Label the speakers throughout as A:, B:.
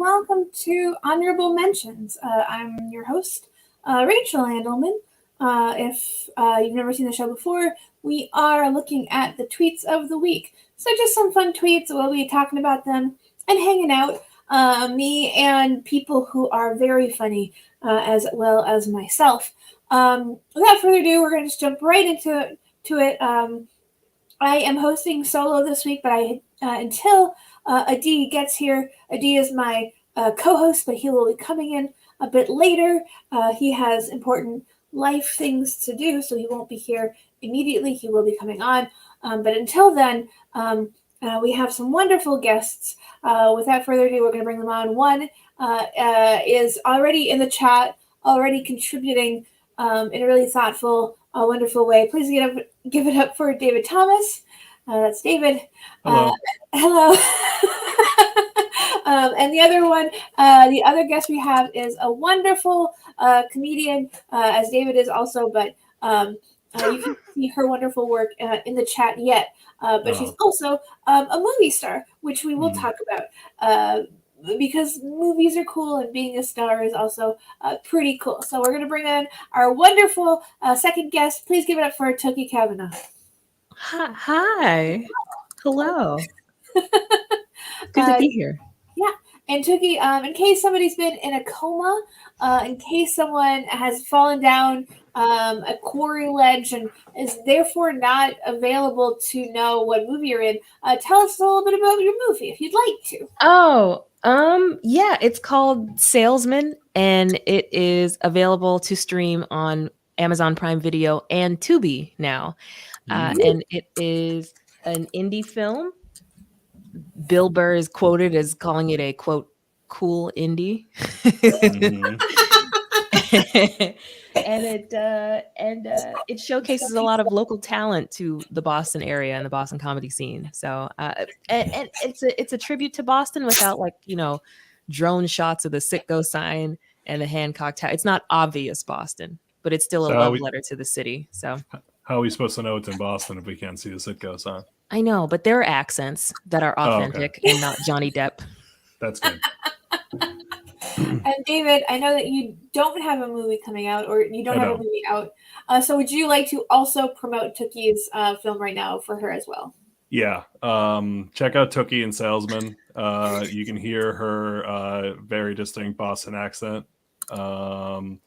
A: welcome to Honorable Mentions. I'm your host, Rachel Handelman. If you've never seen the show before, we are looking at the tweets of the week. So just some fun tweets. We'll be talking about them and hanging out. Me and people who are very funny, as well as myself. Without further ado, we're going to just jump right into it. I am hosting solo this week, but until Adi gets here, Adi is my co-host, but he will be coming in a bit later. He has important life things to do, so he won't be here immediately. He will be coming on. But until then, we have some wonderful guests. Without further ado, we're going to bring them on. One is already in the chat, already contributing in a really thoughtful, wonderful way. Please give it up for David Thomas. That's David.
B: Hello.
A: Hello. And the other one, the other guest we have is a wonderful comedian, as David is also, but you can see her wonderful work in the chat yet. But she's also a movie star, which we will talk about. Because movies are cool and being a star is also pretty cool. So we're going to bring in our wonderful second guest. Please give it up for Tookie Kavanaugh.
C: Hi. Hello. Good to be here.
A: Yeah. And Tookie, in case somebody's been in a coma, in case someone has fallen down a quarry ledge and is therefore not available to know what movie you're in, tell us a little bit about your movie if you'd like to.
C: Oh, yeah, it's called Salesman, and it is available to stream on Amazon Prime Video and Tubi now. And it is an indie film. Bill Burr is quoted as calling it a, quote, cool indie. And it showcases a lot of local talent to the Boston area and the Boston comedy scene. So and it's a tribute to Boston without, like, drone shots of the Citgo sign and the Hancock Tower. It's not obvious Boston, but it's still a love letter to the city. So
B: how are we supposed to know it's in Boston if we can't see the Citgo sign?
C: I know, but there are accents that are authentic and not Johnny Depp.
B: That's good.
A: And David, I know that you don't have a movie coming out, or you don't have a movie out. So would you like to also promote Tookie's film right now for her as well?
B: Yeah. Check out Tookie and Salesman. You can hear her very distinct Boston accent. And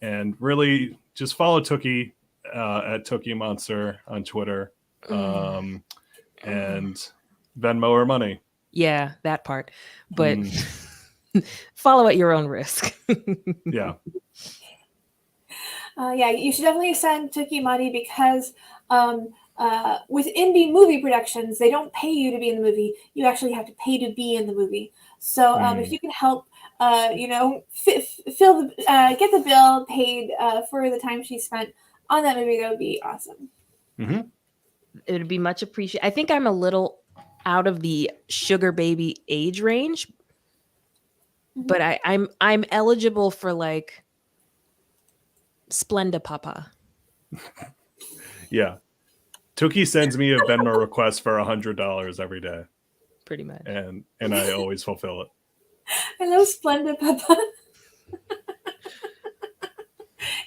B: really just follow Tookie at Tookie Monster on Twitter. And Venmo her money.
C: Yeah, that part. But follow at your own risk.
B: Yeah.
A: Yeah, you should definitely send Tookie money because with indie movie productions, they don't pay you to be in the movie. You actually have to pay to be in the movie. So if you can help, fill get the bill paid for the time she spent on that movie, that would be awesome.
B: Mm-hmm.
C: It would be much appreciated. I think I'm a little out of the sugar baby age range, but I'm eligible for like Splenda Papa.
B: Yeah. Tookie sends me a Venmo request for $100 every day.
C: Pretty much.
B: And I always fulfill it.
A: I love Splenda Papa.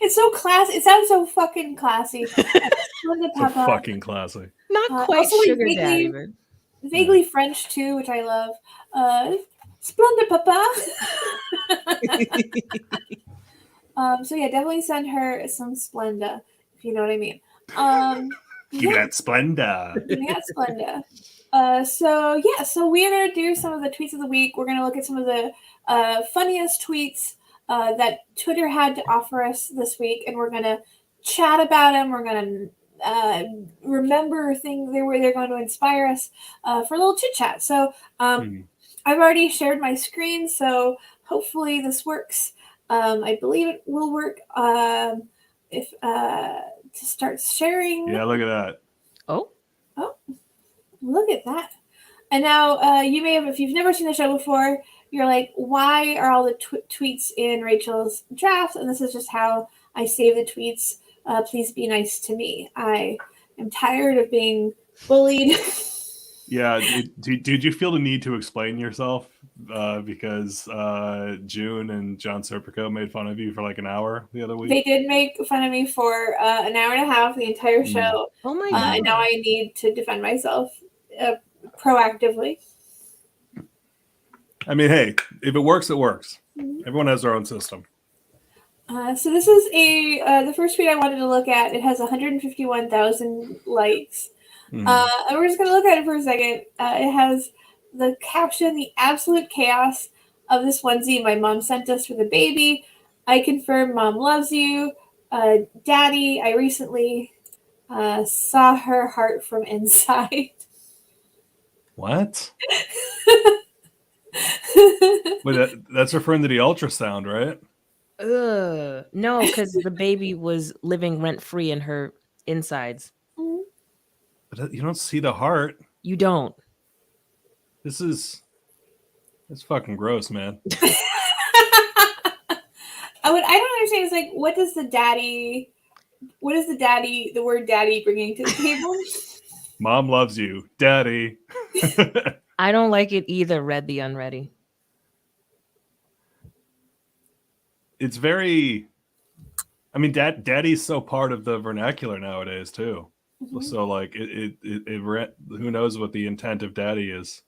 A: It's so classy. It sounds so fucking classy. Splenda
B: Papa. So fucking classy.
C: Not quite sugar daddy, but
A: vaguely French too, which I love. Splenda Papa. So yeah, definitely send her some Splenda, if you know what I mean.
B: Give that Splenda.
A: Give that Splenda. So we're gonna do some of the tweets of the week. We're gonna look at some of the funniest tweets that Twitter had to offer us this week, and we're gonna chat about them. We're gonna remember things they're going to inspire us for a little chit chat. So I've already shared my screen, so hopefully this works. I believe it will work. If to start sharing.
B: Yeah, look at that.
A: Oh, look at that. And now you may have, if you've never seen the show before, you're like, why are all the tweets in Rachel's drafts? And this is just how I save the tweets. Please be nice to me. I am tired of being bullied
B: Yeah, did you feel the need to explain yourself? Because June and John Serpico made fun of you for like an hour the other week.
A: They did make fun of me for an hour and a half, the entire show.
C: Oh my
A: And now
C: god.
A: I need to defend myself proactively.
B: I mean, hey, if it works, it works.
A: Mhm.
B: Everyone has their own system.
A: So this is the first tweet I wanted to look at. It has 151,000 likes.
B: Mhm.
A: And we're just going to look at it for a second. It has the caption, "The absolute chaos of this onesie my mom sent us for the baby. I confirm mom loves you. Daddy, I recently saw her heart from inside."
B: What? Wait, that's referring to the ultrasound, right?
C: Ugh. No, because the baby was living rent free in her insides.
B: But you don't see the heart.
C: You don't.
B: It's fucking gross, man.
A: What I don't understand is like, what is the word daddy bringing to the table?
B: Mom loves you, Daddy.
C: I don't like it either, Read the Unready.
B: It's very. I mean, Daddy's so part of the vernacular nowadays too.
A: Mhm.
B: So like, who knows what the intent of Daddy is?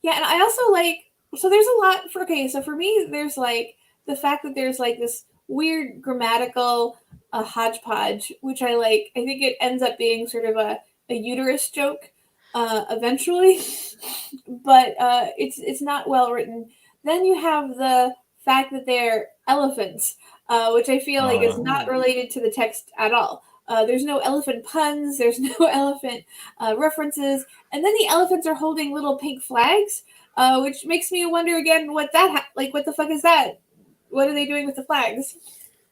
A: Yeah, and I also like, so there's a lot for, okay, so for me, there's like the fact that there's like this weird grammatical hodgepodge, which I like. I think it ends up being sort of a uterus joke eventually, but it's not well written. Then you have the fact that they're elephants, which I feel like is not related to the text at all. There's no elephant puns. There's no elephant references. And then the elephants are holding little pink flags, which makes me wonder again what what the fuck is that? What are they doing with the flags?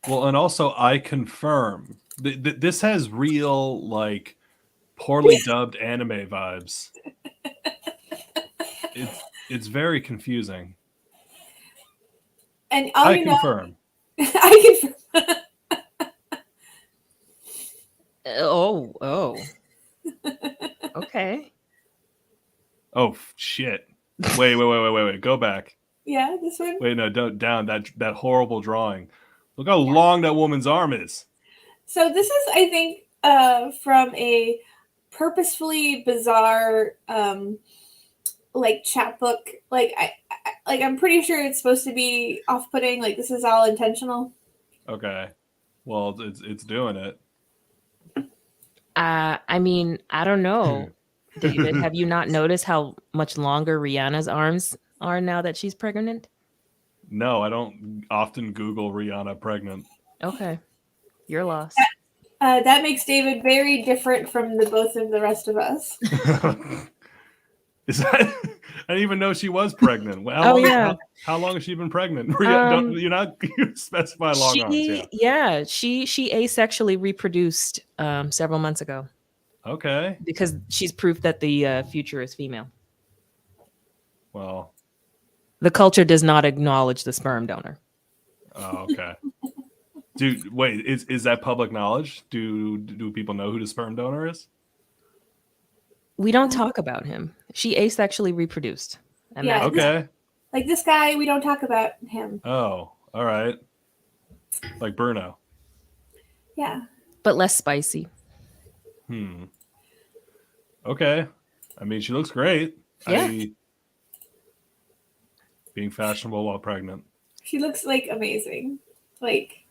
B: Well, and also I confirm this has real like poorly dubbed anime vibes. It's very confusing.
A: And all
B: I
A: you know,
B: confirm.
A: I confirm.
C: Oh. Okay.
B: Oh shit! Wait! Go back.
A: Yeah, this one.
B: Wait, no, don't down that horrible drawing. Look how long that woman's arm is.
A: So this is, I think, from a purposefully bizarre, like chapbook. I'm pretty sure it's supposed to be off-putting. Like this is all intentional.
B: Okay, well, it's doing it.
C: I mean, I don't know, David. Have you not noticed how much longer Rihanna's arms are now that she's pregnant?
B: No, I don't often Google Rihanna pregnant.
C: Okay, you're lost.
A: That makes David very different from the both of the rest of us.
B: Is that? I didn't even know she was pregnant. Well, how long has she been pregnant? You're not you specify long arms.
C: Yeah, she asexually reproduced several months ago.
B: Okay.
C: Because she's proof that the future is female.
B: Well,
C: the culture does not acknowledge the sperm donor.
B: Oh, okay. Wait, is that public knowledge? Do people know who the sperm donor is?
C: We don't talk about him. She asexually reproduced.
A: And yeah.
B: Okay.
A: Like this guy, we don't talk about him.
B: Oh, all right. Like Bruno.
A: Yeah.
C: But less spicy.
B: Okay. I mean, she looks great.
C: Yeah.
B: Being fashionable while pregnant.
A: She looks like amazing. Like,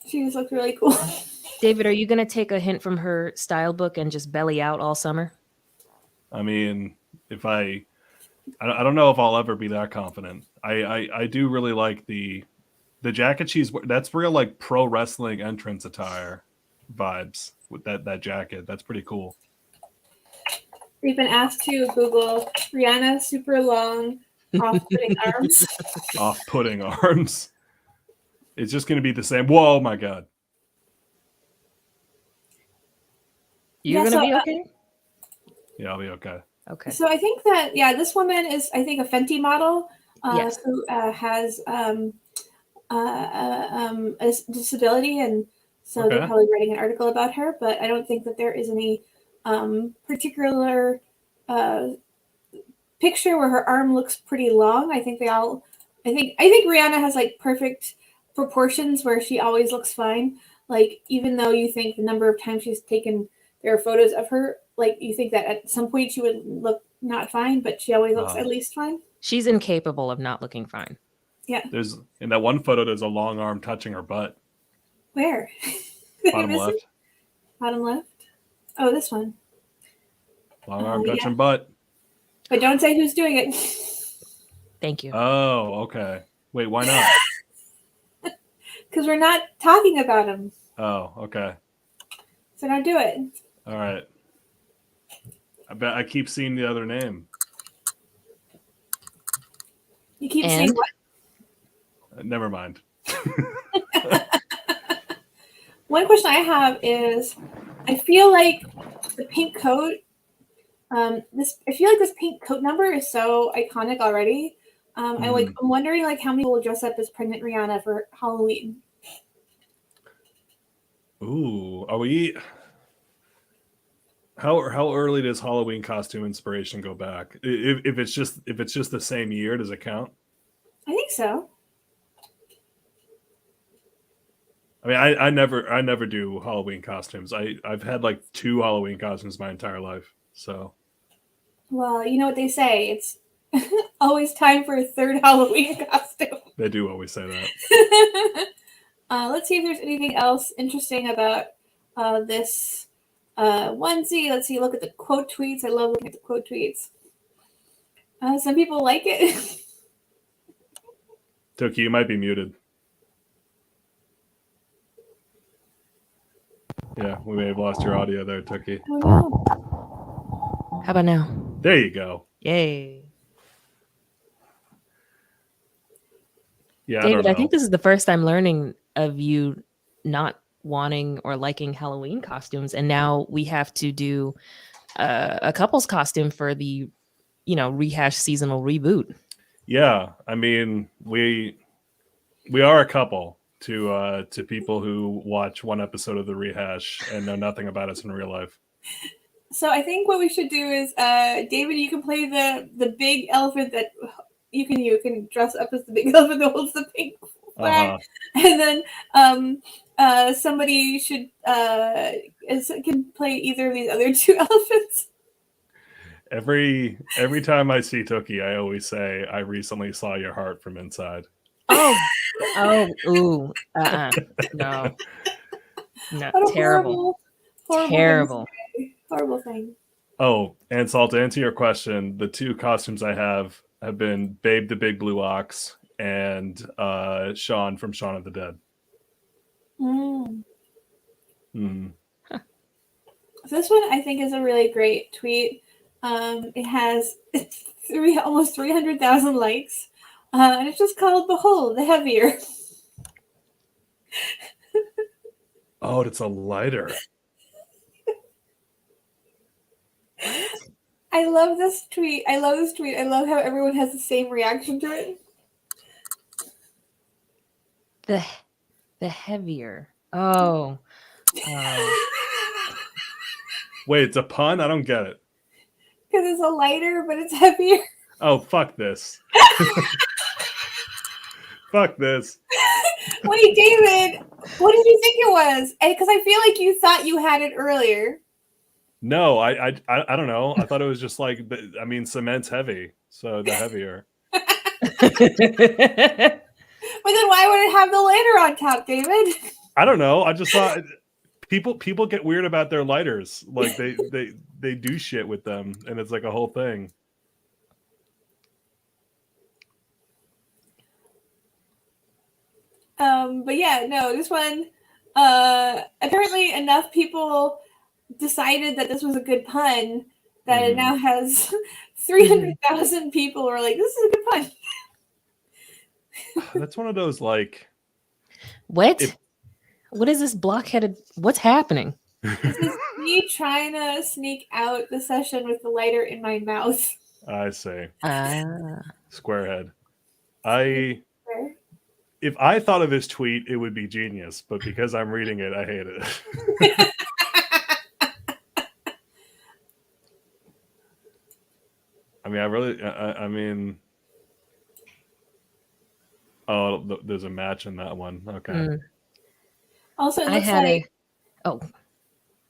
A: she just looks really cool.
C: David, are you going to take a hint from her style book and just belly out all summer?
B: I mean, if I don't know if I'll ever be that confident. I do really like the jacket that's real like pro wrestling entrance attire vibes with that jacket. That's pretty cool.
A: We've been asked to Google Rihanna super long off-putting arms.
B: Off-putting arms. It's just going to be the same. Whoa, my God.
C: You're going to be okay?
B: Yeah, I'll be okay.
C: Okay.
A: So I think that, this woman is, I think, a Fenty model
C: yes.
A: who has a disability. And so they're probably writing an article about her. But I don't think that there is any particular picture where her arm looks pretty long. I think Rihanna has like perfect proportions where she always looks fine. Like even though you think the number of times she's taken there are photos of her, like you think that at some point she would look not fine, but she always looks at least fine.
C: She's incapable of not looking fine.
A: Yeah.
B: There's in that one photo. There's a long arm touching her butt.
A: Where?
B: Bottom left.
A: Bottom left. Oh, this one.
B: Long arm touching butt.
A: But don't say who's doing it.
C: Thank you.
B: Oh, okay. Wait, why not?
A: Because we're not talking about him.
B: Oh, okay.
A: So don't do it.
B: All right. I bet I keep seeing the other name.
A: You keep saying what?
B: Never mind.
A: One question I have is, I feel like the pink coat. I feel like this pink coat number is so iconic already. I'm wondering like how many will dress up as pregnant Rihanna for Halloween.
B: Ooh, are we? How early does Halloween costume inspiration go back? If it's just the same year, does it count?
A: I think so.
B: I mean, I never do Halloween costumes. I've had like 2 Halloween costumes my entire life. So,
A: well, you know what they say. It's always time for a 3rd Halloween costume.
B: They do always say that.
A: Let's see if there's anything else interesting about this onesie. Let's see. Look at the quote tweets. I love looking at the quote tweets. Some people like it.
B: Toki, you might be muted. Yeah, we may have lost your audio there, Toki.
A: Oh, no.
C: How about now?
B: There you go.
C: Yay.
B: Yeah,
C: David,
B: I
C: I think this is the first time learning of you not wanting or liking Halloween costumes, and now we have to do a couple's costume for the, rehash seasonal reboot.
B: Yeah, I mean, we are a couple to people who watch one episode of the rehash and know nothing about us in real life.
A: So I think what we should do is, David, you can play the big elephant that you can dress up as the big elephant that holds the pink flag, and then somebody should can play either of these other 2 elephants.
B: Every time I see Toki, I always say, "I recently saw your heart from inside."
C: No,
A: terrible, horrible thing.
B: Oh, and Salt, to answer your question, the 2 costumes I have been Babe the Big Blue Ox and Shaun from Shaun of the Dead.
A: So this one I think is a really great tweet. It has almost 300,000 likes, and it's just called "Behold the Heavier."
B: Oh, it's a lighter.
A: I love this tweet. I love how everyone has the same reaction to it.
C: The heavier. Oh.
B: Wait, it's a pun? I don't get it.
A: Because it's a lighter, but it's heavier.
B: Oh, fuck this. Fuck this.
A: Wait, David, what did you think it was? Because I feel like you thought you had it earlier.
B: No, I don't know. I thought it was just like, cement's heavy, so the heavier.
A: But then why would it have the lighter on top, David?
B: I don't know. I just thought people get weird about their lighters. Like they do shit with them, and it's like a whole thing.
A: But yeah, no, this one, apparently enough people decided that this was a good pun that it now has 300,000 people who are like, this is a good pun.
B: That's one of those like,
C: what is this blockheaded? What's happening?
A: This is me trying to sneak out the session with the lighter in my mouth.
B: I see. Squarehead. If I thought of this tweet, it would be genius, but because I'm reading it, I hate it. I mean, I mean, oh, there's a match in that one. Okay.
C: Mm.
A: Also, it
C: I
A: looks
C: had
A: like
C: oh,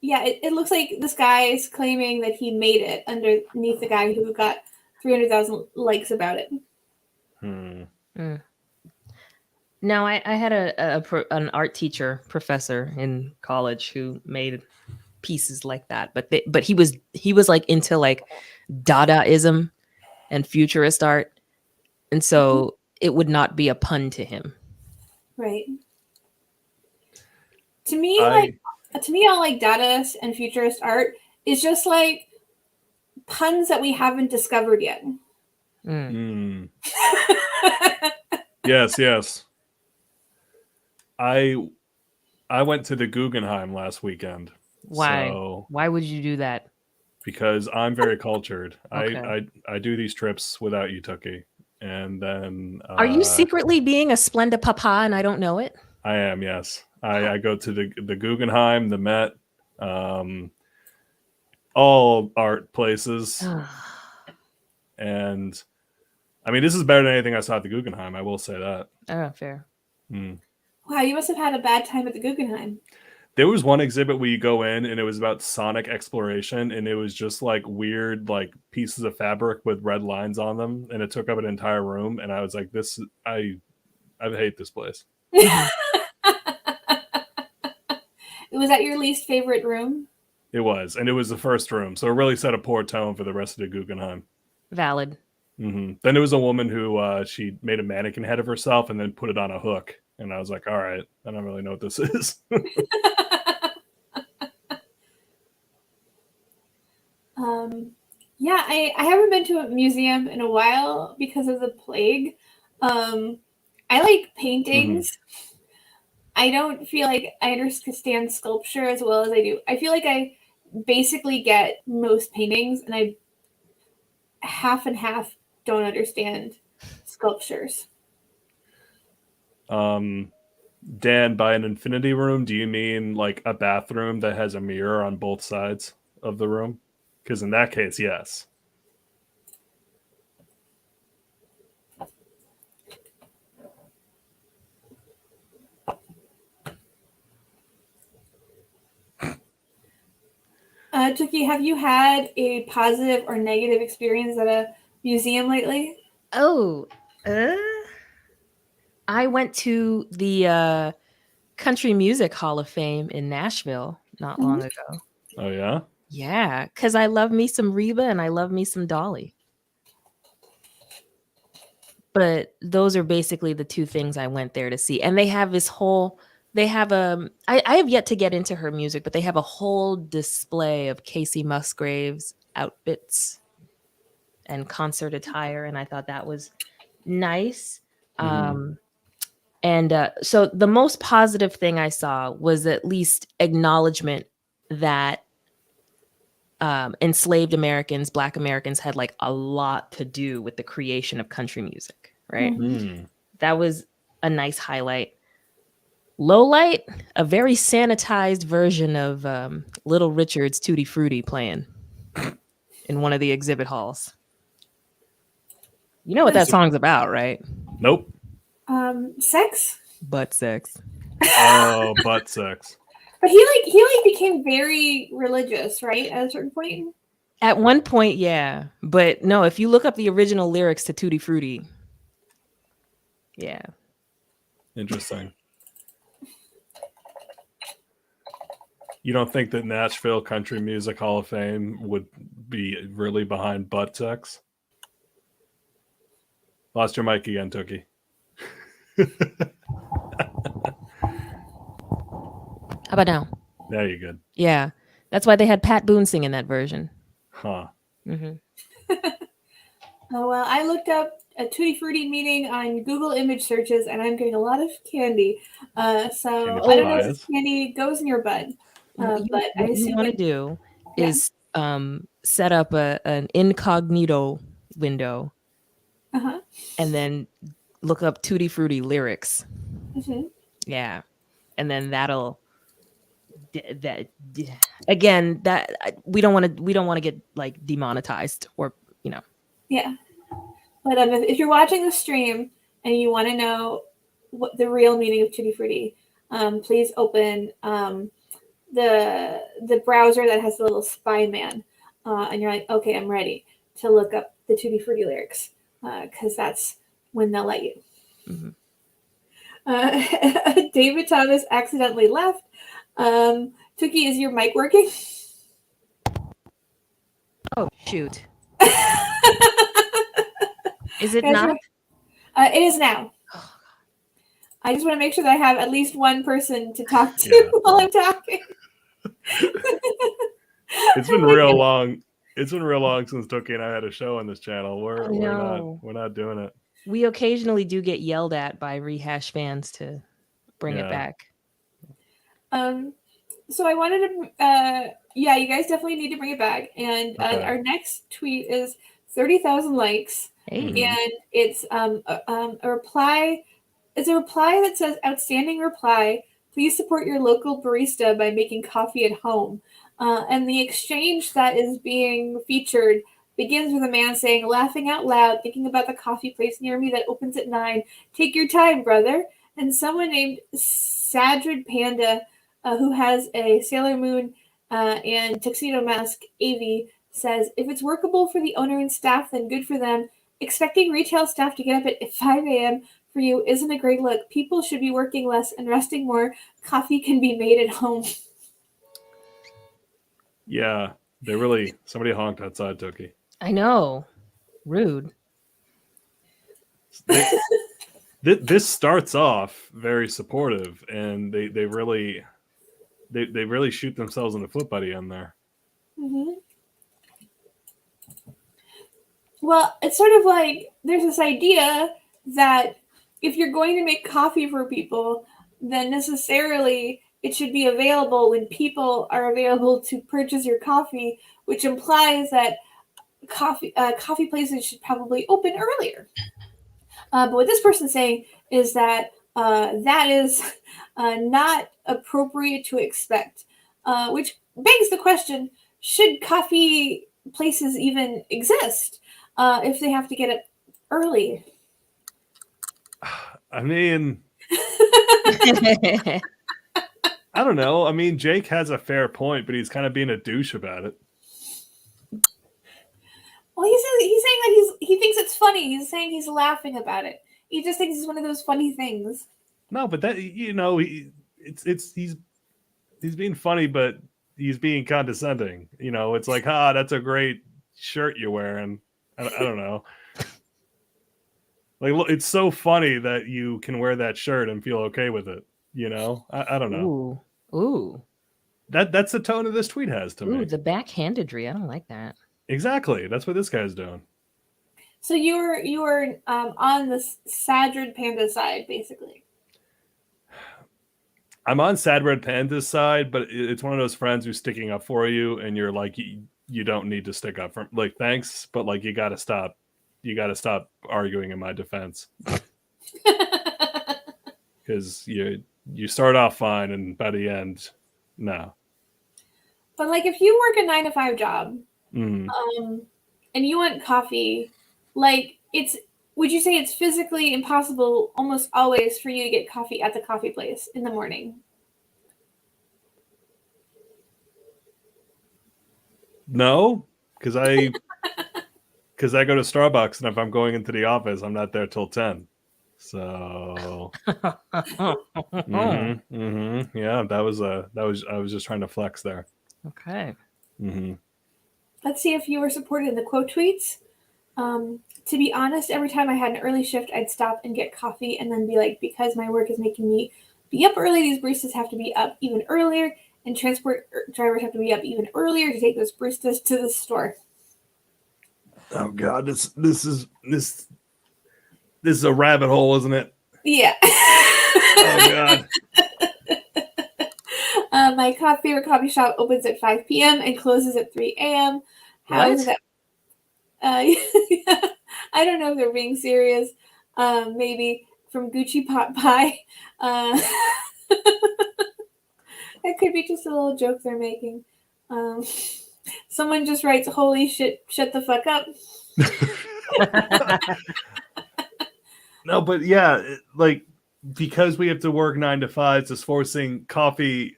A: yeah, it looks like this guy is claiming that he made it underneath the guy who got 300,000 likes about it.
B: Hmm.
C: no, I had an art teacher professor in college who made pieces like that, but he was like into like Dadaism and futurist art, and so it would not be a pun to him.
A: Right. To me,
B: I
A: all like Dadaist and futurist art is just like puns that we haven't discovered yet.
C: Mm.
B: yes. I went to the Guggenheim last weekend.
C: Why?
B: So,
C: Why would you do that?
B: because I'm very cultured.
C: Okay.
B: I do these trips without you, Tookie. And then
C: Are you secretly being a Splenda Papa and I don't know it?
B: I am, yes. I go to the Guggenheim, the Met, all art places. And I mean, this is better than anything I saw at the Guggenheim. I will say that.
C: Oh, fair.
A: Wow, you must have had a bad time at the Guggenheim.
B: There was one exhibit where you go in and it was about sonic exploration, and it was just like weird, like pieces of fabric with red lines on them, and it took up an entire room. And I was like, I hate this place.
A: Was that your least favorite room?
B: It was, and it was the first room, so it really set a poor tone for the rest of the Guggenheim.
C: Valid.
B: Then there was a woman who she made a mannequin head of herself and then put it on a hook, and I was like, all right, I don't really know what this is.
A: Yeah, I haven't been to a museum in a while because of the plague. I like paintings. I don't feel like I understand sculpture as well as I do. I feel like I basically get most paintings, and I half and half don't understand sculptures.
B: Dan, by an infinity room, do you mean like a bathroom that has a mirror on both sides of the room? Because in that case, yes.
A: Tookie, have you had a positive or negative experience at a museum lately?
C: Oh, I went to the Country Music Hall of Fame in Nashville not long ago.
B: Oh, yeah?
C: Yeah, because I love me some Reba and I love me some Dolly. But those are basically the two things I went there to see. And they have this whole, I have yet to get into her music, but they have a whole display of Casey Musgraves outfits and concert attire. And I thought that was nice. So the most positive thing I saw was at least acknowledgement that enslaved Americans, Black Americans had like a lot to do with the creation of country music, right? That was a nice highlight. Low light, a very sanitized version of Little Richard's Tutti Frutti playing in one of the exhibit halls. You know what that song's about, right?
B: Nope.
A: Sex?
C: Butt sex.
B: Oh, butt sex.
A: But he became very religious, right? At a certain point.
C: At one point, yeah. But no, if you look up the original lyrics to Tutti Frutti, yeah.
B: Interesting. You don't think that Nashville Country Music Hall of Fame would be really behind butt sex? Lost your mic again, Tookie.
C: How about now?
B: There you good.
C: Yeah. That's why they had Pat Boone singing that version.
B: Huh.
A: Oh, well, I looked up a Tutti Frutti meeting on Google image searches, and I'm getting a lot of candy. So I don't know if this candy goes in your butt. But
C: what you want to do is set up an incognito window and then look up Tutti Frutti lyrics. Yeah. And then that'll again, that we don't want to get like demonetized or
A: Yeah. But if you're watching the stream and you want to know what the real meaning of Tutti Frutti, please open the browser that has the little spy man, and you're like, okay, I'm ready to look up the Tutti Frutti lyrics, because that's when they'll let you.
C: Mm-hmm.
A: David Thomas accidentally left. Tuki, is your mic working?
C: Oh, shoot. Is it
A: Guys,
C: not?
A: It is now. I just want to make sure that I have at least one person to talk to while I'm talking.
B: It's been real long. It's been real long since Tookie and I had a show on this channel. We're not doing it.
C: We occasionally do get yelled at by Rehash fans to bring it back.
A: So I wanted to, you guys definitely need to bring it back. And our next tweet is 30,000 likes.
C: Hey.
A: And it's a reply. It's a reply that says, "Outstanding reply. Please support your local barista by making coffee at home." And the exchange that is being featured begins with a man saying, "Laughing out loud, thinking about the coffee place near me that opens at 9. Take your time, brother." And someone named Sadrid Panda, who has a Sailor Moon and tuxedo mask, Avi, says, "If it's workable for the owner and staff, then good for them. Expecting retail staff to get up at 5 a.m. for you isn't a great look. People should be working less and resting more. Coffee can be made at home."
B: Yeah, somebody honked outside, Tookie.
C: I know. Rude.
B: This starts off very supportive, and they really shoot themselves in the foot by the end there.
A: Mm-hmm. Well, it's sort of like there's this idea that if you're going to make coffee for people, then necessarily it should be available when people are available to purchase your coffee, which implies that coffee places should probably open earlier. But what this person's saying is that that is not appropriate to expect, which begs the question, should coffee places even exist if they have to get it early?
B: I mean, I don't know. I mean, Jake has a fair point, but he's kind of being a douche about it.
A: Well, he's saying that he thinks it's funny. He's saying he's laughing about it. He just thinks it's one of those funny things.
B: No, but that he's being funny, but he's being condescending. It's like, that's a great shirt you're wearing. I don't know. Like, look, it's so funny that you can wear that shirt and feel okay with it. I don't know.
C: Ooh.
B: That's the tone of this tweet has to me.
C: Ooh, the backhandedry. I don't like that.
B: Exactly. That's what this guy's doing.
A: So you were on the Sadrid Panda side, basically.
B: I'm on Sadrid Panda's side, but it's one of those friends who's sticking up for you, and you're like, you don't need to stick up for, like, thanks, but like, you got to stop. You got to stop arguing in my defense. Because you start off fine, and by the end, no.
A: But like, if you work a 9-to-5 job,
B: mm-hmm.
A: And you want coffee, like, would you say it's physically impossible almost always for you to get coffee at the coffee place in the morning?
B: No, because I go to Starbucks, and if I'm going into the office, I'm not there till 10. So, yeah, I was just trying to flex there.
C: Okay.
B: Mm-hmm.
A: Let's see if you were supported in the quote tweets. To be honest, every time I had an early shift, I'd stop and get coffee and then be like, because my work is making me be up early, these baristas have to be up even earlier, and transport drivers have to be up even earlier to take those baristas to the store.
B: Oh God, this is a rabbit hole, isn't it?
A: Yeah.
B: Oh God.
A: My favorite coffee shop opens at 5 p.m. and closes at 3 a.m. How is that? I don't know if they're being serious. Maybe from Gucci Pot Pie. That could be just a little joke they're making. Someone just writes, "Holy shit, shut the fuck up."
B: No, but yeah, like because we have to work 9 to 5s, it's forcing coffee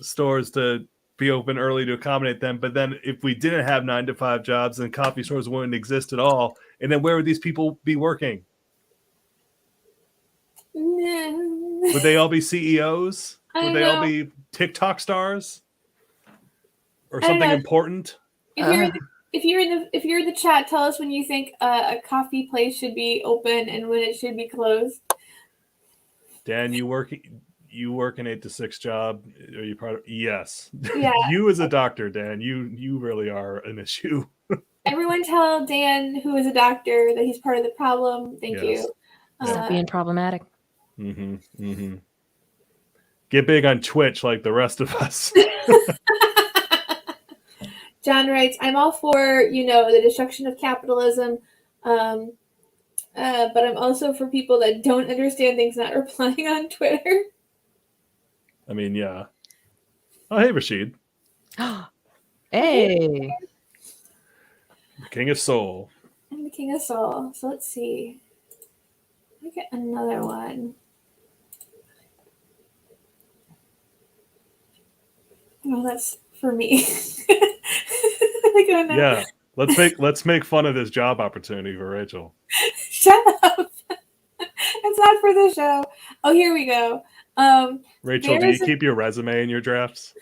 B: stores to be open early to accommodate them. But then if we didn't have 9 to 5 jobs, then coffee stores wouldn't exist at all. And then where would these people be working?
A: No.
B: Would they all be CEOs?
A: I
B: Would they all
A: know.
B: be TikTok stars? Or
A: I don't
B: something
A: know.
B: important?
A: If you're in the chat, tell us when you think a coffee place should be open and when it should be closed.
B: Dan, you work an 8 to 6 job. Are you part of? Yes.
A: Yeah.
B: You as a doctor, Dan, you really are an issue.
A: Everyone tell Dan, who is a doctor, that he's part of the problem. Thank
B: Yes.
A: you.
C: Stop being problematic.
B: Get big on Twitch like the rest of us.
A: John writes, I'm all for, the destruction of capitalism, but I'm also for people that don't understand things not replying on Twitter.
B: I mean, yeah. Oh, hey, Rashid.
C: Hey.
B: The King of Soul.
A: I'm the King of Soul. So let's see. Let me get another one. Oh, that's for me. I don't know.
B: Yeah. Let's make fun of this job opportunity for Rachel.
A: Shut up. It's not for the show. Oh, here we go.
B: Rachel, do you keep your resume in your drafts?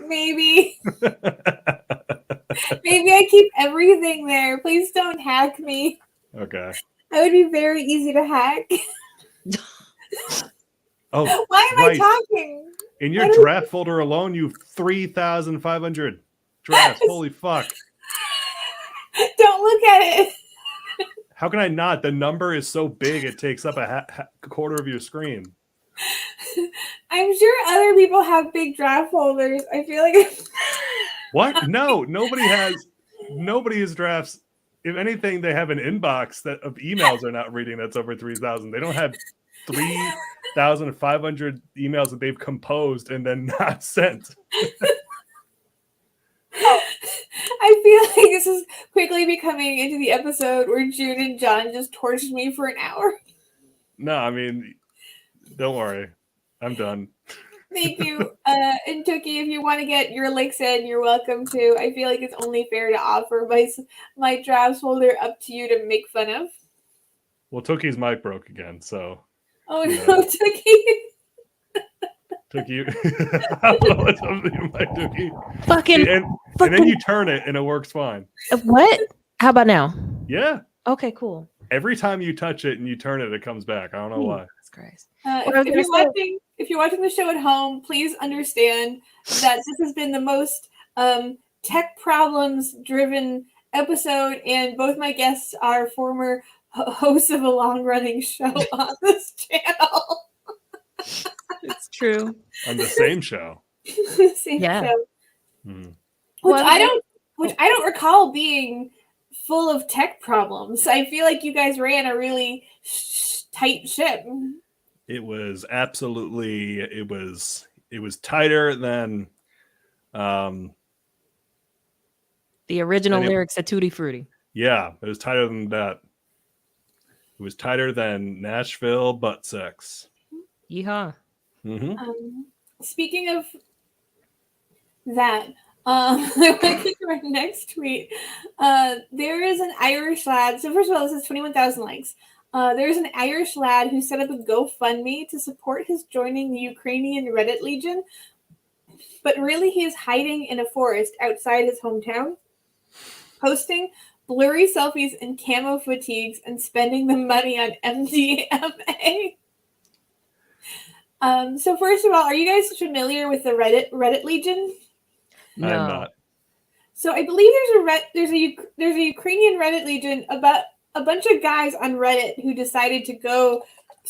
A: Maybe. Maybe I keep everything there. Please don't hack me.
B: Okay.
A: I would be very easy to hack.
B: Oh,
A: why am I talking?
B: In your draft folder alone, you have 3,500 drafts. Holy fuck.
A: Don't look at it.
B: How can I not? The number is so big, it takes up a quarter of your screen.
A: I'm sure other people have big draft folders. I feel like...
B: What? No, nobody has drafts. If anything, they have an inbox of emails they're not reading that's over 3,000. They don't have 3,500 emails that they've composed and then not sent.
A: I feel like this is quickly becoming into the episode where June and John just tortured me for an hour.
B: No, I mean, don't worry. I'm done.
A: Thank you. And Tookie, if you want to get your links in, you're welcome to. I feel like it's only fair to offer my drafts folder up to you to make fun of.
B: Well, Tookie's mic broke again, so.
A: Oh no, Tookie.
B: Tookie. I don't know what's up with your mic, Tookie.
C: Fucking.
B: And then you turn it and it works fine.
C: What? How about now?
B: Yeah.
C: Okay, cool.
B: Every time you touch it and you turn it, it comes back. I don't know why.
C: That's Christ.
A: If you're watching the show at home, please understand that this has been the most tech problems driven episode, and both my guests are former hosts of a long running show on this channel.
C: It's true.
B: On the same show.
A: Same
C: Yeah.
A: show.
B: Hmm.
A: Which I don't recall being full of tech problems. I feel like you guys ran a really tight ship.
B: It was absolutely, it was tighter than
C: The original lyrics of Tutti Frutti.
B: yeah, it was tighter than that. It was tighter than Nashville butt sex.
C: Yeehaw.
B: Mm-hmm.
A: Speaking of that, I want to get to our next tweet. There is an Irish lad. So first of all, this is 21,000 likes. There is an Irish lad who set up a GoFundMe to support his joining the Ukrainian Reddit Legion, but really he is hiding in a forest outside his hometown, posting blurry selfies and camo fatigues and spending the money on MDMA. So first of all, are you guys familiar with the Reddit Legion?
C: No.
B: I'm not.
A: So I believe there's a Ukrainian Reddit Legion about a bunch of guys on Reddit who decided to go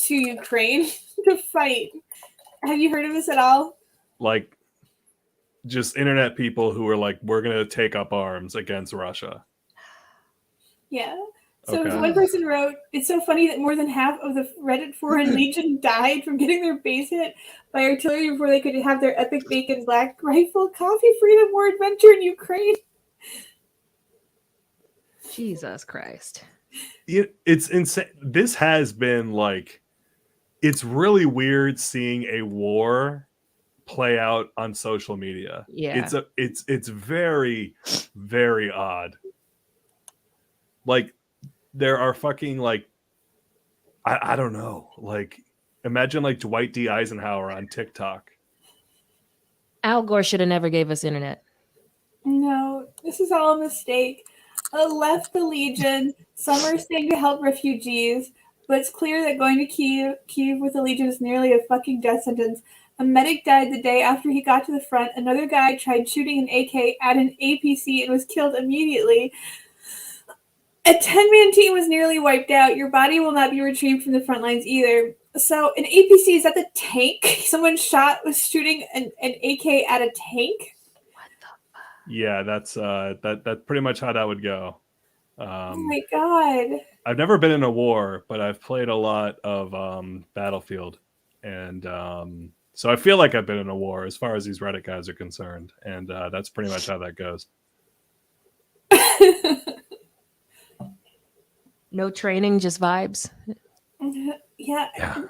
A: to Ukraine to fight. Have you heard of this at all?
B: Like, just internet people who are like, we're going to take up arms against Russia.
A: Yeah. So
B: Okay.
A: one person wrote, it's so funny that more than half of the Reddit Foreign Legion died from getting their base hit by artillery before they could have their epic bacon black rifle coffee freedom war adventure in Ukraine.
C: Jesus Christ.
B: It's insane. This has been like, it's really weird seeing a war play out on social media.
C: Yeah.
B: It's very, very odd. Like, there are fucking like, I don't know, like, imagine like Dwight D. Eisenhower on TikTok.
C: Al Gore should have never gave us internet.
A: No, this is all a mistake. Left the Legion. Some are staying to help refugees, but it's clear that going to Kyiv with the Legion is nearly a fucking death sentence. A medic died the day after he got to the front. Another guy tried shooting an AK at an APC and was killed immediately. A 10-man team was nearly wiped out. Your body will not be retrieved from the front lines either. So an APC, is that the tank? Someone was shooting an AK at a tank?
B: Yeah, that's pretty much how that would go.
A: Oh my god.
B: I've never been in a war, but I've played a lot of Battlefield. And so I feel like I've been in a war as far as these Reddit guys are concerned. And that's pretty much how that goes.
C: No training, just vibes.
A: Yeah.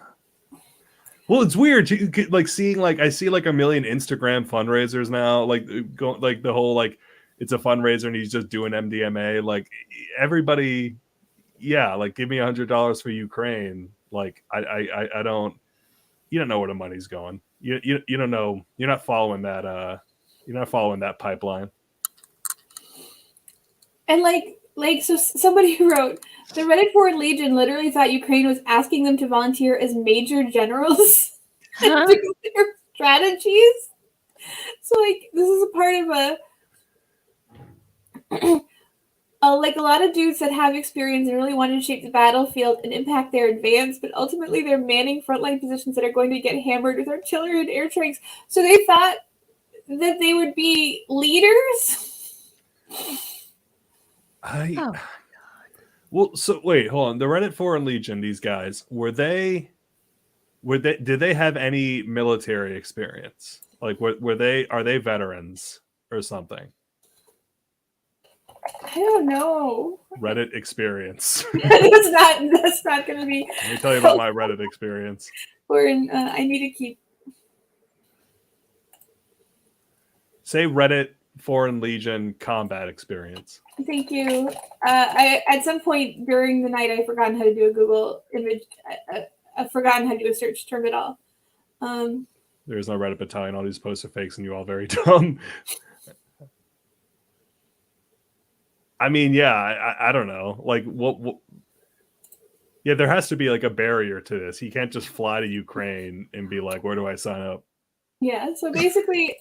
B: Well, it's weird. You could, like, seeing, like, I see like a million Instagram fundraisers now, like like the whole like it's a fundraiser and he's just doing MDMA. Like, everybody, yeah, like, give me $100 for Ukraine. Like, I don't. You don't know where the money's going. You don't know. You're not following that. You're not following that pipeline.
A: And so somebody wrote, the Reddit Foreign Legion literally thought Ukraine was asking them to volunteer as major generals and do their strategies. So, like, this is a part of like a lot of dudes that have experience and really want to shape the battlefield and impact their advance, but ultimately they're manning frontline positions that are going to get hammered with artillery and air tanks. So they thought that they would be leaders.
B: Well, so wait, hold on. The Reddit Foreign Legion, these guys, did they have any military experience? Like, are they veterans or something?
A: I don't know.
B: Reddit experience.
A: That's not going to be.
B: Let me tell you about my Reddit experience.
A: I need to keep.
B: Say Reddit Foreign Legion combat experience.
A: Thank you. I at some point during the night I've forgotten how to do a Google image. I've forgotten how to do a search term at all.
B: There's no Reddit battalion. All these posts are fakes, and you all very dumb. I mean, yeah, I don't know. Like, what? Yeah, there has to be like a barrier to this. He can't just fly to Ukraine and be like, "Where do I sign up?"
A: Yeah. So basically,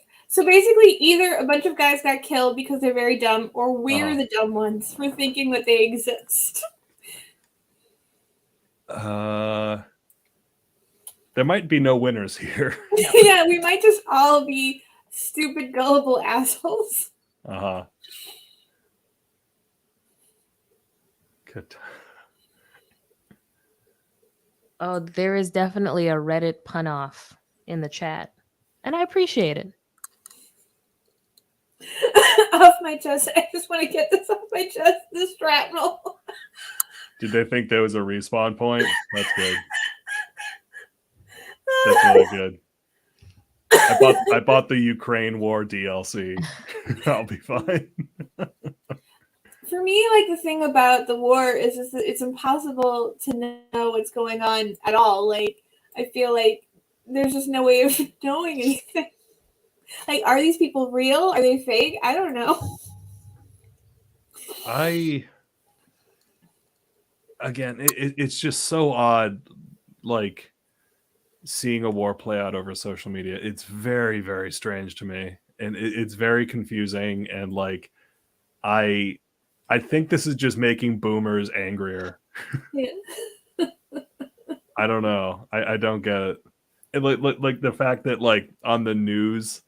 A: either a bunch of guys got killed because they're very dumb, or we're the dumb ones for thinking that they exist.
B: There might be no winners here.
A: Yeah, we might just all be stupid, gullible assholes.
B: Good.
C: Oh, there is definitely a Reddit pun off in the chat, and I appreciate it.
A: Off my chest. I just want to get this off my chest. This shrapnel.
B: Did they think there was a respawn point? That's good. That's really good. I bought the Ukraine War DLC. I'll be fine.
A: For me, like, the thing about the war is just that it's impossible to know what's going on at all. Like, I feel like there's just no way of knowing anything. Like, are these people real? Are they fake? I don't know.
B: Again, it's just so odd, like, seeing a war play out over social media. It's very, very strange to me, and it's very confusing. And like, I think this is just making boomers angrier.
A: Yeah.
B: I don't know. I don't get it. And like the fact that, like, on the news,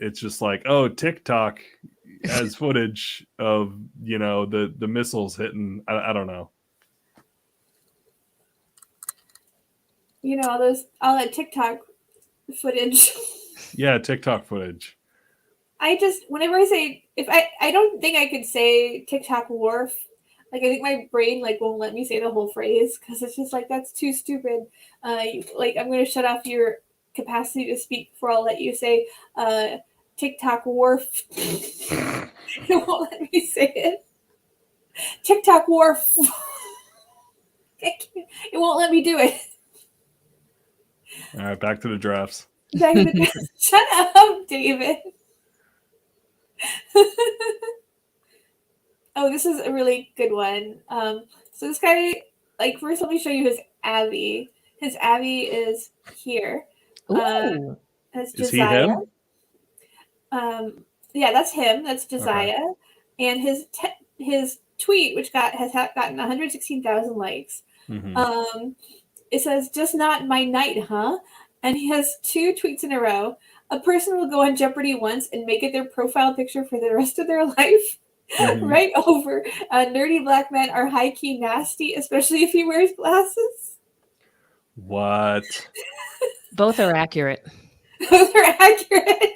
B: it's just like, oh, TikTok has footage of, you know, the missiles hitting. I don't know.
A: You know, all that TikTok footage.
B: Yeah, TikTok footage.
A: Whenever I say, I don't think I could say TikTok war. Like, I think my brain like won't let me say the whole phrase because it's just like that's too stupid. Like, I'm gonna shut off your capacity to speak before I'll let you say TikTok wharf. It won't let me say it. TikTok wharf. It won't let me do it.
B: All right, back to the drafts.
A: Shut up, David. Oh, this is a really good one. So this guy, like, first let me show you his Abby. His Abby is here.
C: Ooh.
A: That's
B: Is he
A: Josiah.
B: him?
A: Yeah, that's him. That's Josiah. Okay. And his tweet, which has gotten 116,000 likes.
B: Mm-hmm.
A: It says, "Just not my night, huh?" And he has 2 tweets in a row. A person will go on Jeopardy once and make it their profile picture for the rest of their life. Mm-hmm. Right over. Nerdy black men are high-key nasty, especially if he wears glasses.
B: What?
C: Both are accurate.
A: Both are accurate.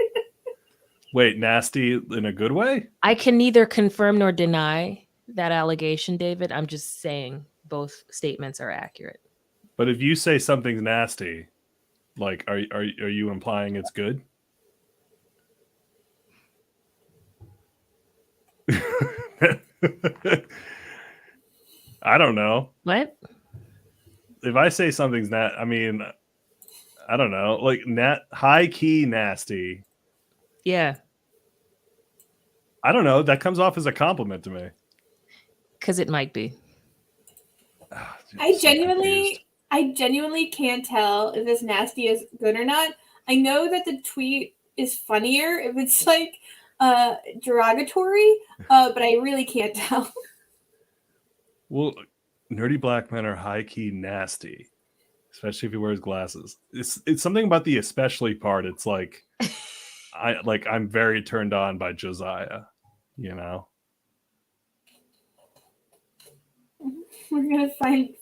B: Wait, nasty in a good way?
C: I can neither confirm nor deny that allegation, David. I'm just saying both statements are accurate.
B: But if you say something's nasty, like, are you implying it's good? I don't know.
C: What?
B: If I say something's I mean, I don't know. Like, high key nasty.
C: Yeah.
B: I don't know. That comes off as a compliment to me.
C: Because it might be.
A: Oh, I genuinely can't tell if this nasty is good or not. I know that the tweet is funnier if it's like derogatory, but I really can't tell.
B: Well, nerdy black men are high key nasty, especially if he wears glasses. It's something about the especially part. It's like I'm very turned on by Josiah, you know.
A: We're gonna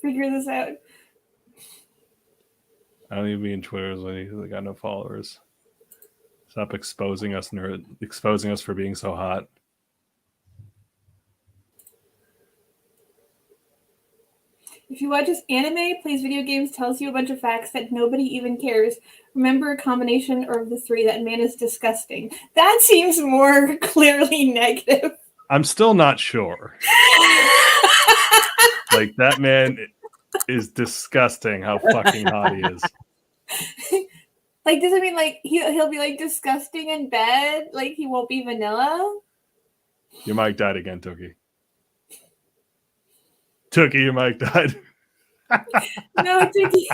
A: figure this out.
B: I don't even mean Twitter's when he got no followers. Stop exposing us for being so hot.
A: If you watch this anime, plays video games, tells you a bunch of facts that nobody even cares. Remember a combination of the 3 that man is disgusting. That seems more clearly negative.
B: I'm still not sure. Like, that man is disgusting how fucking hot he is.
A: Like, does it mean like he'll be like disgusting in bed? Like he won't be vanilla?
B: Your mic died again, Tookie. Tookie, your mic died.
A: No, Tookie.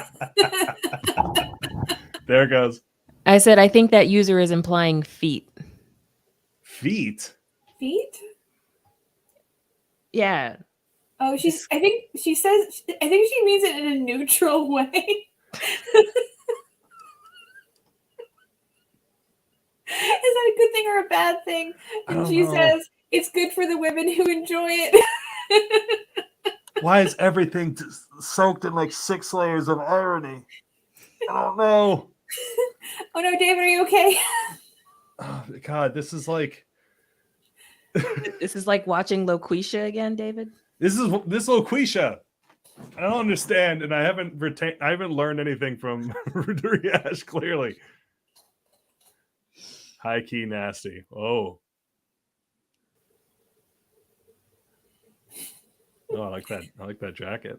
B: There it goes.
C: I said I think that user is implying feet.
B: Feet?
A: Feet?
C: Yeah.
A: Oh, I think she means it in a neutral way. Is that a good thing or a bad thing? And she says it's good for the women who enjoy it.
B: Why is everything soaked in like 6 layers of irony? I don't know.
A: Oh no, David, are you okay?
B: Oh God, this is like
C: watching Loquisha again, David.
B: This Loquisha. I don't understand, and I haven't learned anything from Riash, clearly. High key nasty. Oh, I like that. I like that jacket.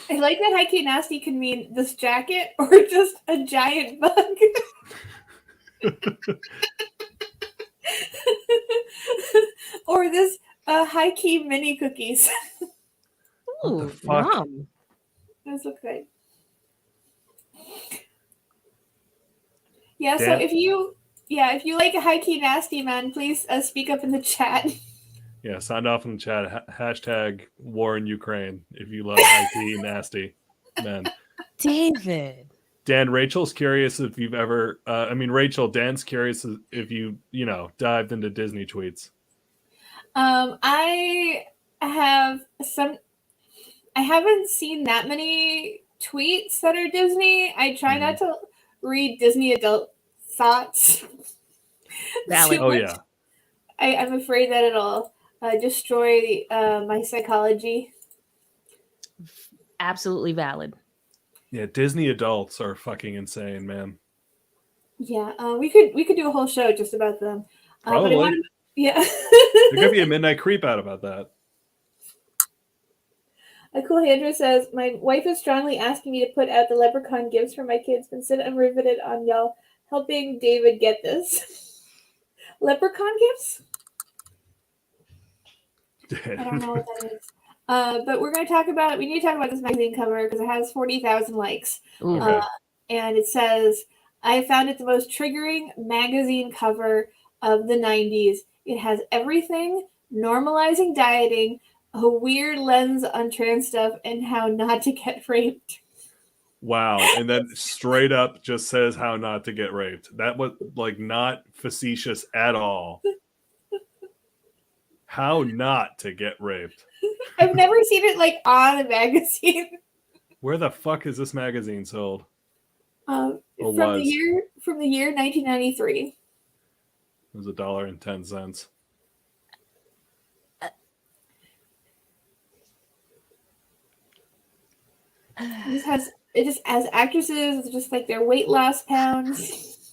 A: I like that high key nasty can mean this jacket or just a giant bug. Or this high key mini cookies.
C: Ooh, yum.
A: Those look good. Yeah, Dan? So if you like a high key nasty man, please speak up in the chat.
B: Yeah, sound off in the chat. Hashtag war in Ukraine if you love high key nasty men.
C: David.
B: Dan, Rachel's curious if you've ever Rachel, Dan's curious if you dived into Disney tweets.
A: I haven't seen that many tweets that are Disney. I try not to read Disney adult thoughts.
C: Valid.
B: Oh yeah.
A: I'm afraid that it'll destroy my psychology.
C: Absolutely valid.
B: Yeah, Disney adults are fucking insane, man.
A: Yeah, we could do a whole show just about them. But I
B: Probably.
A: wanted, yeah.
B: There could be a midnight creep out about that.
A: A cool Handra says, my wife is strongly asking me to put out the leprechaun gifts for my kids, but instead I'm riveted on y'all helping David get this. Leprechaun gifts? I don't know what that is. But we're going to talk about, we need to talk about this magazine cover because it has 40,000 likes.
B: Okay.
A: And it says, I found it the most triggering magazine cover of the 90s. It has everything, normalizing dieting, a weird lens on trans stuff, and how not to get raped.
B: Wow. And then straight up just says how not to get raped. That was like not facetious at all. How not to get raped.
A: I've never seen it like on a magazine.
B: Where the fuck is this magazine sold?
A: From
B: Or
A: the
B: was?
A: year 1993.
B: It was $1.10.
A: It just has actresses. It's just like their weight loss pounds,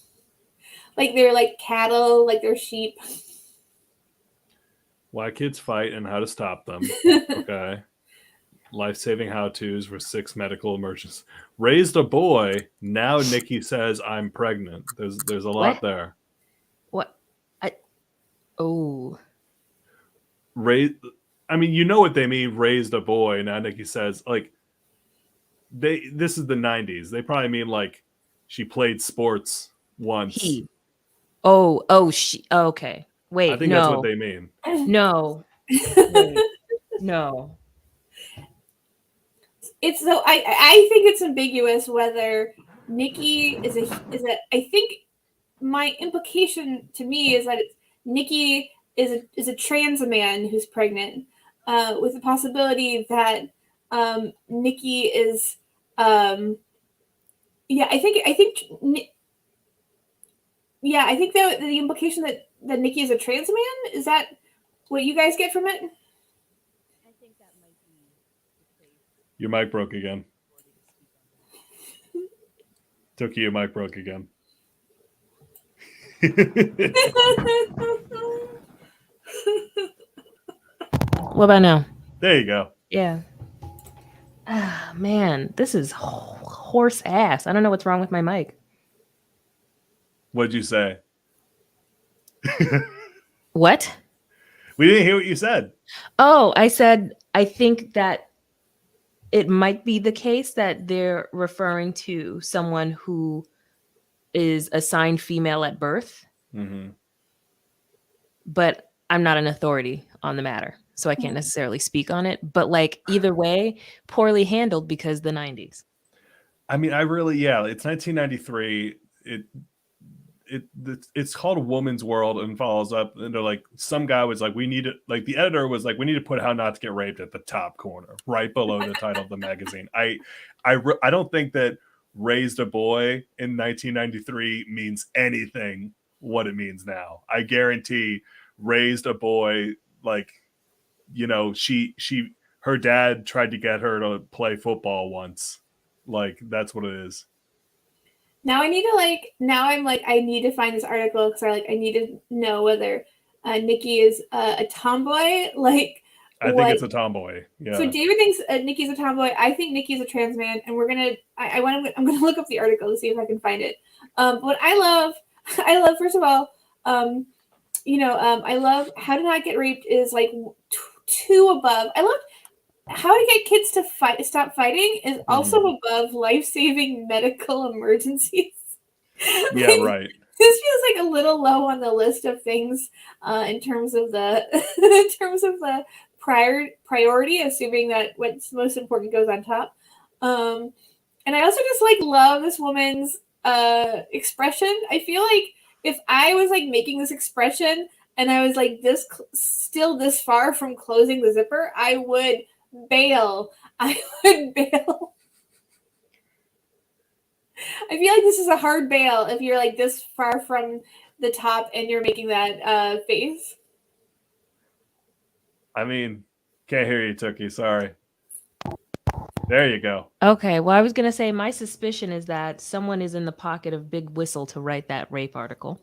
A: like they're like cattle, like they're sheep.
B: Why kids fight and how to stop them. Okay. Life-saving how-tos for 6 medical emergencies. Raised a boy. Now Nikki says I'm pregnant. There's a lot
C: What?
B: there.
C: What?
B: I mean, you know what they mean, raised a boy. Now Nikki says, like, this is the 90s. They probably mean like she played sports once.
C: She. Okay. Wait,
B: I think that's what they mean.
C: No. Wait, no.
A: It's so I think it's ambiguous whether Nikki is a I think my implication to me is that Nikki is a trans man who's pregnant, with the possibility that Nikki is I think that the implication that Nikki is a trans man, is that what you guys get from it?
C: I think that might be the case.
B: Your mic broke again. Tookie, your mic broke again.
C: What about now?
B: There you go.
C: Yeah. Ah, man, this is horse ass. I don't know what's wrong with my mic.
B: What'd you say?
C: What?
B: We didn't hear what you said.
C: Oh, I said, I think that it might be the case that they're referring to someone who is assigned female at birth, but I'm not an authority on the matter, so I can't necessarily speak on it. But like either way, poorly handled because the 90s.
B: I mean, it's 1993. It's called Woman's World and follows up, and they're like, some guy was like, the editor was like, we need to put how not to get raped at the top corner, right below the title of the magazine. I don't think that raised a boy in 1993 means anything what it means now. I guarantee raised a boy, like, you know, her dad tried to get her to play football once. Like, that's what it is.
A: Now I need to find this article because I need to know whether Nikki is a tomboy. Like,
B: I think it's a tomboy. Yeah.
A: So David thinks Nikki's a tomboy. I think Nikki's a trans man, and I'm gonna look up the article to see if I can find it. What I love first of all, I love How to Not Get Raped is like two above. I love How to Get Kids to Stop Fighting is also above life-saving medical emergencies.
B: Yeah, right.
A: This feels like a little low on the list of things in terms of the priority, assuming that what's most important goes on top. And I also just like love this woman's expression. I feel like if I was like making this expression and I was like still this far from closing the zipper, I would bail. I feel like this is a hard bail if you're like this far from the top and you're making that face.
B: I mean, can't hear you, Tookie. Sorry. There you go.
C: Okay, well, I was gonna say my suspicion is that someone is in the pocket of Big Whistle to write that rape article.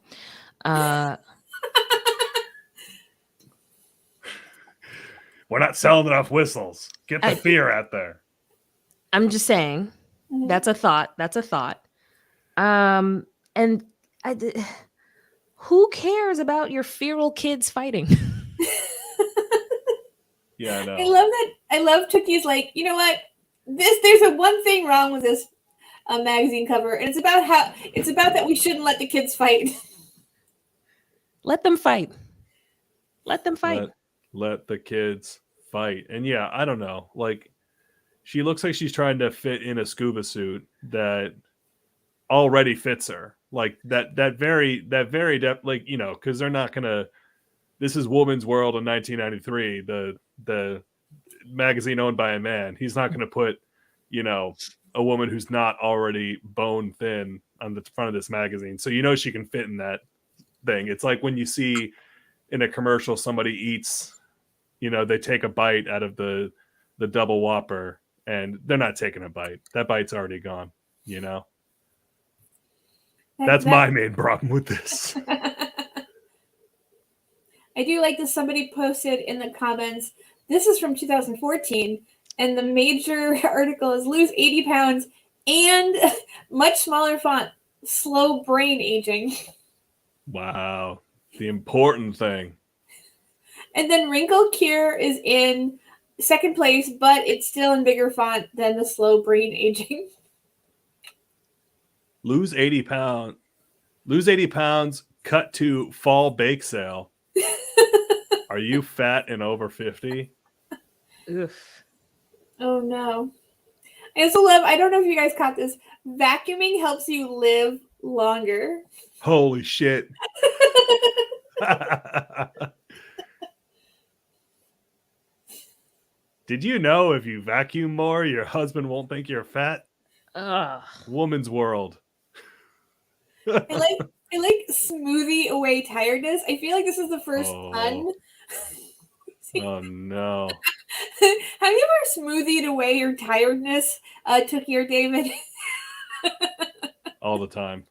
B: We're not selling enough whistles. Get the fear out there.
C: I'm just saying, that's a thought. That's a thought. And who cares about your feral kids fighting?
B: Yeah, I know.
A: I love that. I love Tookie's like, you know what? There's a one thing wrong with this magazine cover, and it's about that we shouldn't let the kids fight.
C: Let them fight. Let them fight.
B: Let the kids fight. And yeah, I don't know. Like, she looks like she's trying to fit in a scuba suit that already fits her. Like that very like, you know, because they're not gonna. This is Woman's World in 1993. The magazine owned by a man. He's not going to put, you know, a woman who's not already bone thin on the front of this magazine. So you know she can fit in that thing. It's like when you see in a commercial somebody eats, you know, they take a bite out of the double Whopper and they're not taking a bite. That bite's already gone, you know. That's my main problem with this.
A: I do like this. Somebody posted in the comments, this is from 2014, and the major article is lose 80 pounds and much smaller font, slow brain aging.
B: Wow. The important thing.
A: And then Wrinkle Cure is in second place, but it's still in bigger font than the slow brain aging.
B: Lose 80 pounds, cut to fall bake sale. Are you fat and over 50?
C: Oof.
A: Oh no. I also love, I don't know if you guys caught this, vacuuming helps you live longer.
B: Holy shit. Did you know if you vacuum more, your husband won't think you're fat?
C: Ugh.
B: Woman's World.
A: I like smoothie away tiredness. I feel like this is the first pun.
B: Oh no.
A: Have you ever smoothied away your tiredness, Tookie or David?
B: All the time.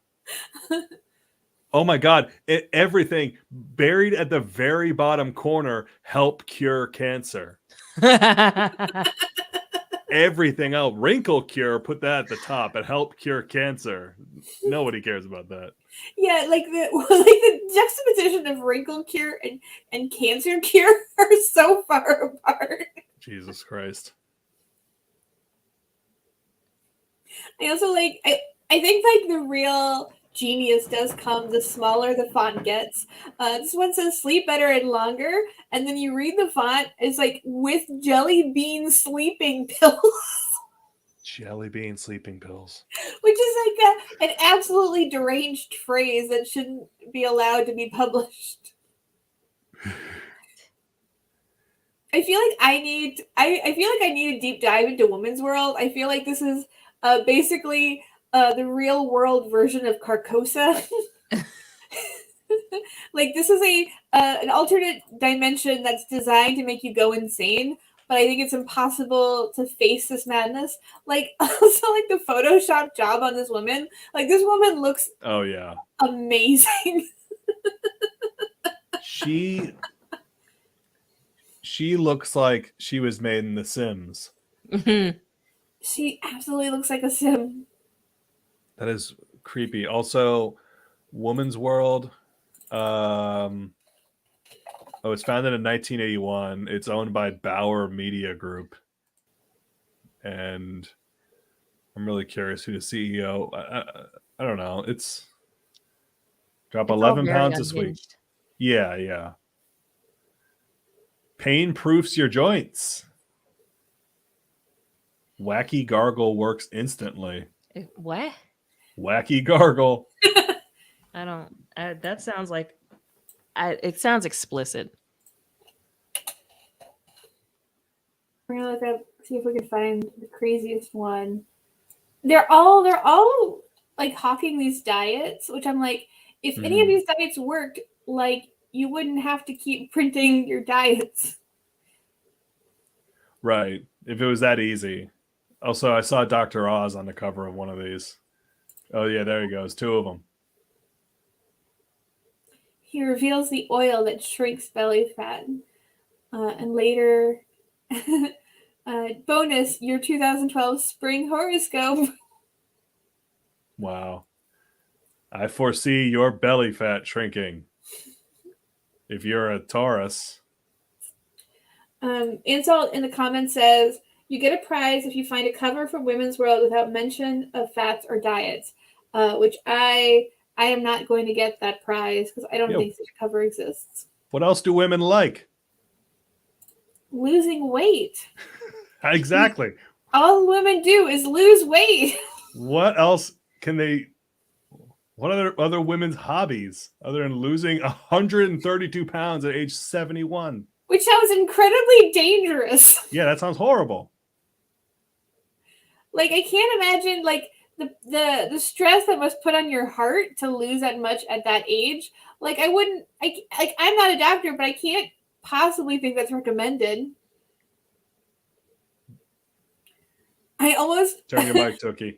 B: Oh my God. Everything buried at the very bottom corner, help cure cancer. Everything else, wrinkle cure, put that at the top and help cure cancer. Nobody cares about that.
A: Yeah, like the juxtaposition of wrinkle cure and cancer cure are so far apart.
B: Jesus Christ.
A: I also like I think like the real genius does come the smaller the font gets. This one says sleep better and longer, and then you read the font, it's like with jelly bean sleeping pills.
B: Jelly bean sleeping pills.
A: Which is like an absolutely deranged phrase that shouldn't be allowed to be published. I feel like I need a deep dive into Woman's World. I feel like this is basically the real world version of Carcosa. Like this is an alternate dimension that's designed to make you go insane, but I think it's impossible to face this madness. Like also like the Photoshop job on this woman. Like this woman looks amazing.
B: She looks like she was made in The Sims.
C: Mm-hmm.
A: She absolutely looks like a Sim.
B: That is creepy. Also, Woman's World. It's founded in 1981. It's owned by Bauer Media Group. And I'm really curious who the CEO. I don't know. It's 11 pounds this week. Yeah. Pain proofs your joints. Wacky gargle works instantly.
C: What?
B: Wacky gargle.
C: I don't. That sounds like. It sounds explicit.
A: We're gonna look up, see if we can find the craziest one. They're all like hawking these diets, which I'm like, if any of these diets worked, like you wouldn't have to keep printing your diets.
B: Right. If it was that easy. Also, I saw Dr. Oz on the cover of one of these. Oh, yeah, there he goes. 2 of them.
A: He reveals the oil that shrinks belly fat. And later, bonus, your 2012 spring horoscope.
B: Wow. I foresee your belly fat shrinking. If you're a Taurus.
A: Insult in the comments says, you get a prize if you find a cover from Women's World without mention of fats or diets, which I am not going to get that prize because I don't think such a cover exists.
B: What else do women like?
A: Losing weight.
B: Exactly.
A: All women do is lose weight.
B: What else can they... What are other women's hobbies other than losing 132 pounds at age 71?
A: Which sounds incredibly dangerous.
B: Yeah, that sounds horrible.
A: Like, I can't imagine, like, the stress that must put on your heart to lose that much at that age. Like, I'm not a doctor, but I can't possibly think that's recommended. I almost...
B: Turn your mic, Tookie.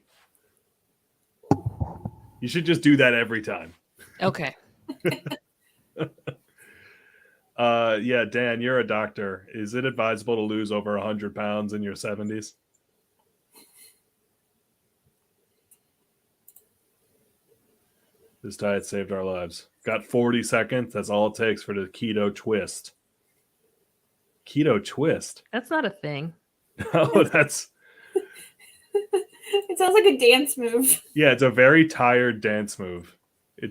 B: You should just do that every time.
C: Okay.
B: Yeah, Dan, you're a doctor. Is it advisable to lose over 100 pounds in your 70s? This diet saved our lives. Got 40 seconds. That's all it takes for the keto twist. Keto twist?
C: That's not a thing.
B: No, that's...
A: It sounds like a dance move.
B: Yeah, it's a very tired dance move.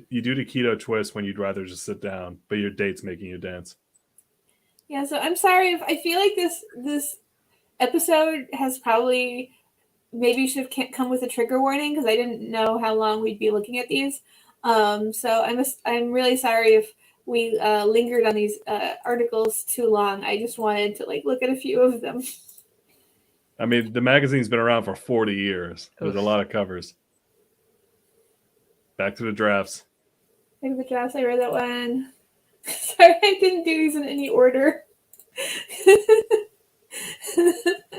B: You do the keto twist when you'd rather just sit down, but your date's making you dance.
A: Yeah, so I'm sorry if I feel like this episode has probably maybe should have come with a trigger warning because I didn't know how long we'd be looking at these. So I'm really sorry if we lingered on these articles too long. I just wanted to look at a few of them.
B: I mean, the magazine's been around for 40 years. There's a lot of covers. Back to the drafts.
A: Back to the drafts. I read that one. Sorry, I didn't do these in any order.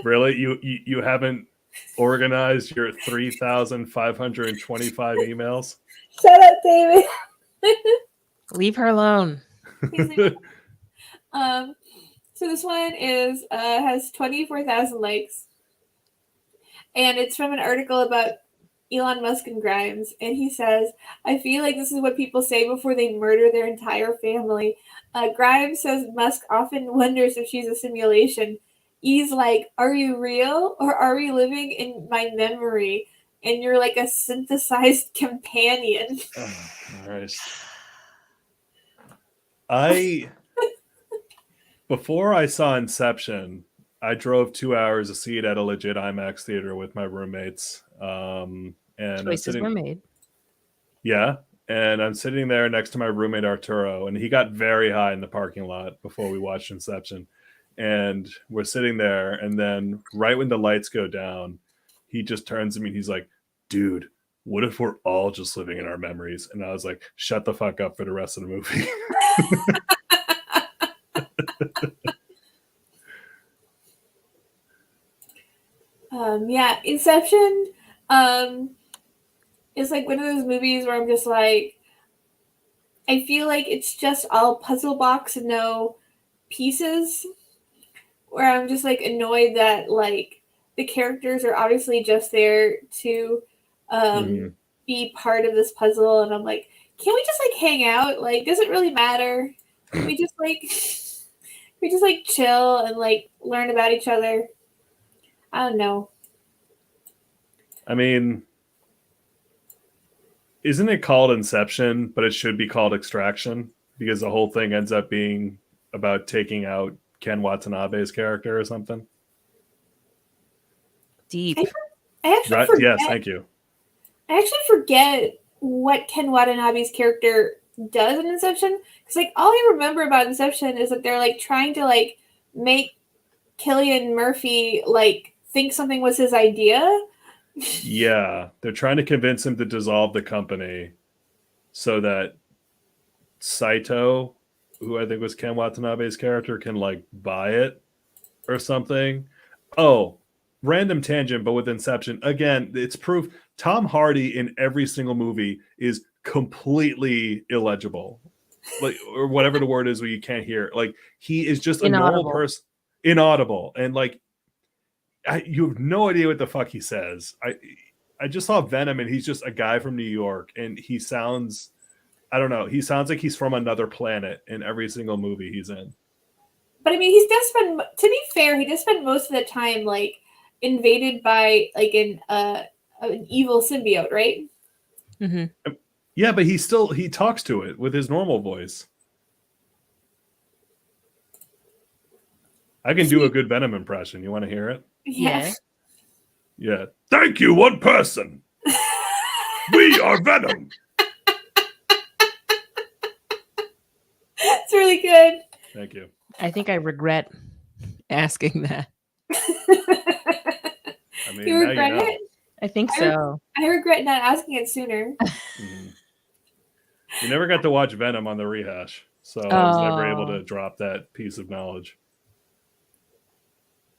B: Really? You haven't organized your 3,525 emails?
A: Shut up, David.
C: Leave her alone.
A: So this one has 24,000 likes. And it's from an article about Elon Musk and Grimes. And he says, I feel like this is what people say before they murder their entire family. Grimes says Musk often wonders if she's a simulation. He's like, are you real? Or are we living in my memory? And you're like a synthesized companion.
B: Oh, Christ. Before I saw Inception, I drove 2 hours to see it at a legit IMAX theater with my roommates. And
C: Choices were made.
B: Yeah. And I'm sitting there next to my roommate Arturo, and he got very high in the parking lot before we watched Inception. And we're sitting there, and then right when the lights go down, he just turns to me and he's like, dude, what if we're all just living in our memories? And I was like, shut the fuck up for the rest of the movie.
A: Yeah, Inception is like one of those movies where I'm just like, I feel like it's just all puzzle box and no pieces, where I'm just like annoyed that like the characters are obviously just there to be part of this puzzle, and I'm like, can't we just like hang out? Like, does it really matter? We just chill and like learn about each other. I don't know.
B: I mean, isn't it called Inception, but it should be called Extraction? Because the whole thing ends up being about taking out Ken Watanabe's character or something.
C: Deep.
A: I actually forget.
B: Yes, thank you.
A: I actually forget what Ken Watanabe's character does in Inception. Because like all I remember about Inception is that they're like trying to like make Cillian Murphy like think something was his idea.
B: Yeah, they're trying to convince him to dissolve the company so that Saito, who I think was Ken Watanabe's character, can like buy it or something. Oh, random tangent, but with Inception, again, it's proof Tom Hardy in every single movie is completely illegible. Like, or whatever the word is where you can't hear. Like, he is just a normal
C: Inaudible.
B: person, inaudible. And like, you have no idea what the fuck he says. I just saw Venom and he's just a guy from New York and he sounds, I don't know, he sounds like he's from another planet in every single movie he's in.
A: But I mean, he does spend. To be fair, he does spend most of the time like invaded by like an evil symbiote, right?
C: Mm-hmm.
B: Yeah, but he talks to it with his normal voice. I can do a good Venom impression. You want to hear it?
A: Yeah.
B: Yeah. Thank you, one person. We are Venom.
A: It's really good.
B: Thank you.
C: I think I regret asking that.
B: I mean,
A: You
B: now
A: regret
B: you know.
A: it?
C: I think so.
A: I regret not asking it sooner.
B: Mhm. You never got to watch Venom on the rehash, so I was never able to drop that piece of knowledge.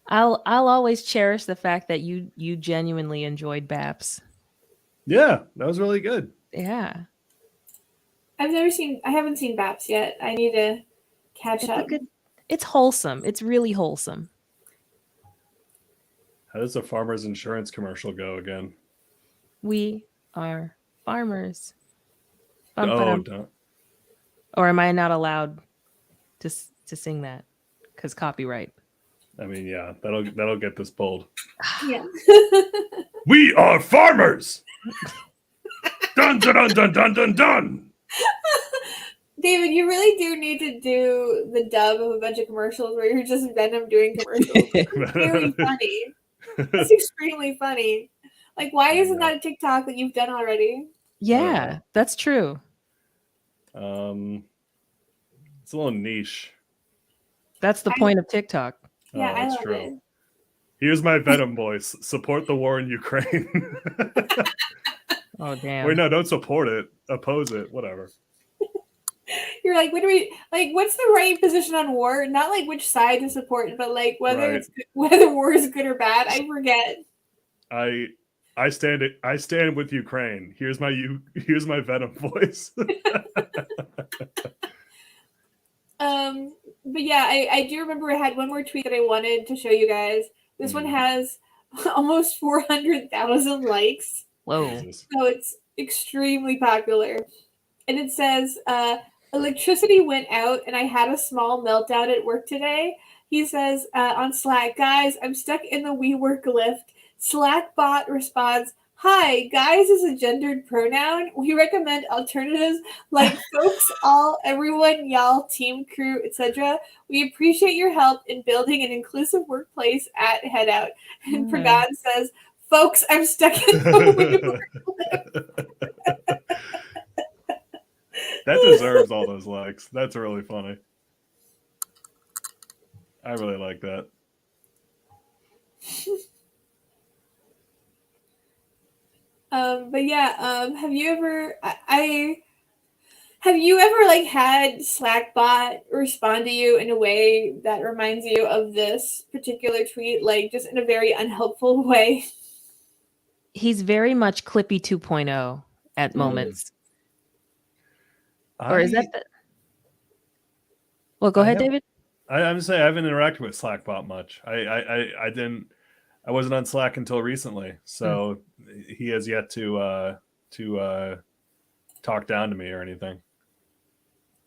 C: I'll always cherish the fact that you genuinely enjoyed Baps.
B: Yeah, that was really good.
C: Yeah.
A: I haven't seen Baps yet. I need to catch up.
C: It's wholesome. It's really wholesome.
B: How does the Farmers Insurance commercial go again?
C: We are farmers.
B: Oh,
C: Bum-ba-dum.
B: don't.
C: Or am I not allowed to sing that? Because copyright.
B: I mean, yeah, that'll get this pulled.
A: Yeah.
B: We are farmers. Dun dun dun dun dun dun dun.
A: David, you really do need to do the dub of a bunch of commercials where you're just Venom doing commercials. It's really funny. It's extremely funny. Like, why isn't that a TikTok that you've done already?
C: Yeah, that's true.
B: It's a little niche.
C: That's the point of TikTok.
A: Yeah, I
B: That's
A: love
B: true.
A: it.
B: Here's my Venom voice. Support the war in Ukraine.
C: Oh, damn.
B: Wait, no, don't support it. Oppose it. Whatever.
A: You're like, what do we like? What's the right position on war? Not like which side to support, but like whether
B: Right.
A: it's whether war is good or bad. I forget.
B: I stand with Ukraine. Here's my Venom voice.
A: But yeah, I do remember I had one more tweet that I wanted to show you guys. This one has almost 400,000 likes.
C: Whoa.
B: Jesus.
A: So it's extremely popular. And it says, electricity went out and I had a small meltdown at work today. He says on Slack, guys, I'm stuck in the WeWork lift. Slackbot responds, hi, guys is a gendered pronoun. We recommend alternatives like folks, all, everyone, y'all, team, crew, etc. We appreciate your help in building an inclusive workplace at Headout. And Pragan says, folks, I'm stuck in the WeWork lift.
B: That deserves all those likes. That's really funny. I really like that.
A: But yeah, have you ever like had Slackbot respond to you in a way that reminds you of this particular tweet, like just in a very unhelpful way?
C: He's very much Clippy 2.0 at moments. Or is that the... Well, go ahead, David.
B: I'm saying I haven't interacted with Slackbot much. I didn't. I wasn't on Slack until recently, so he has yet to talk down to me or anything.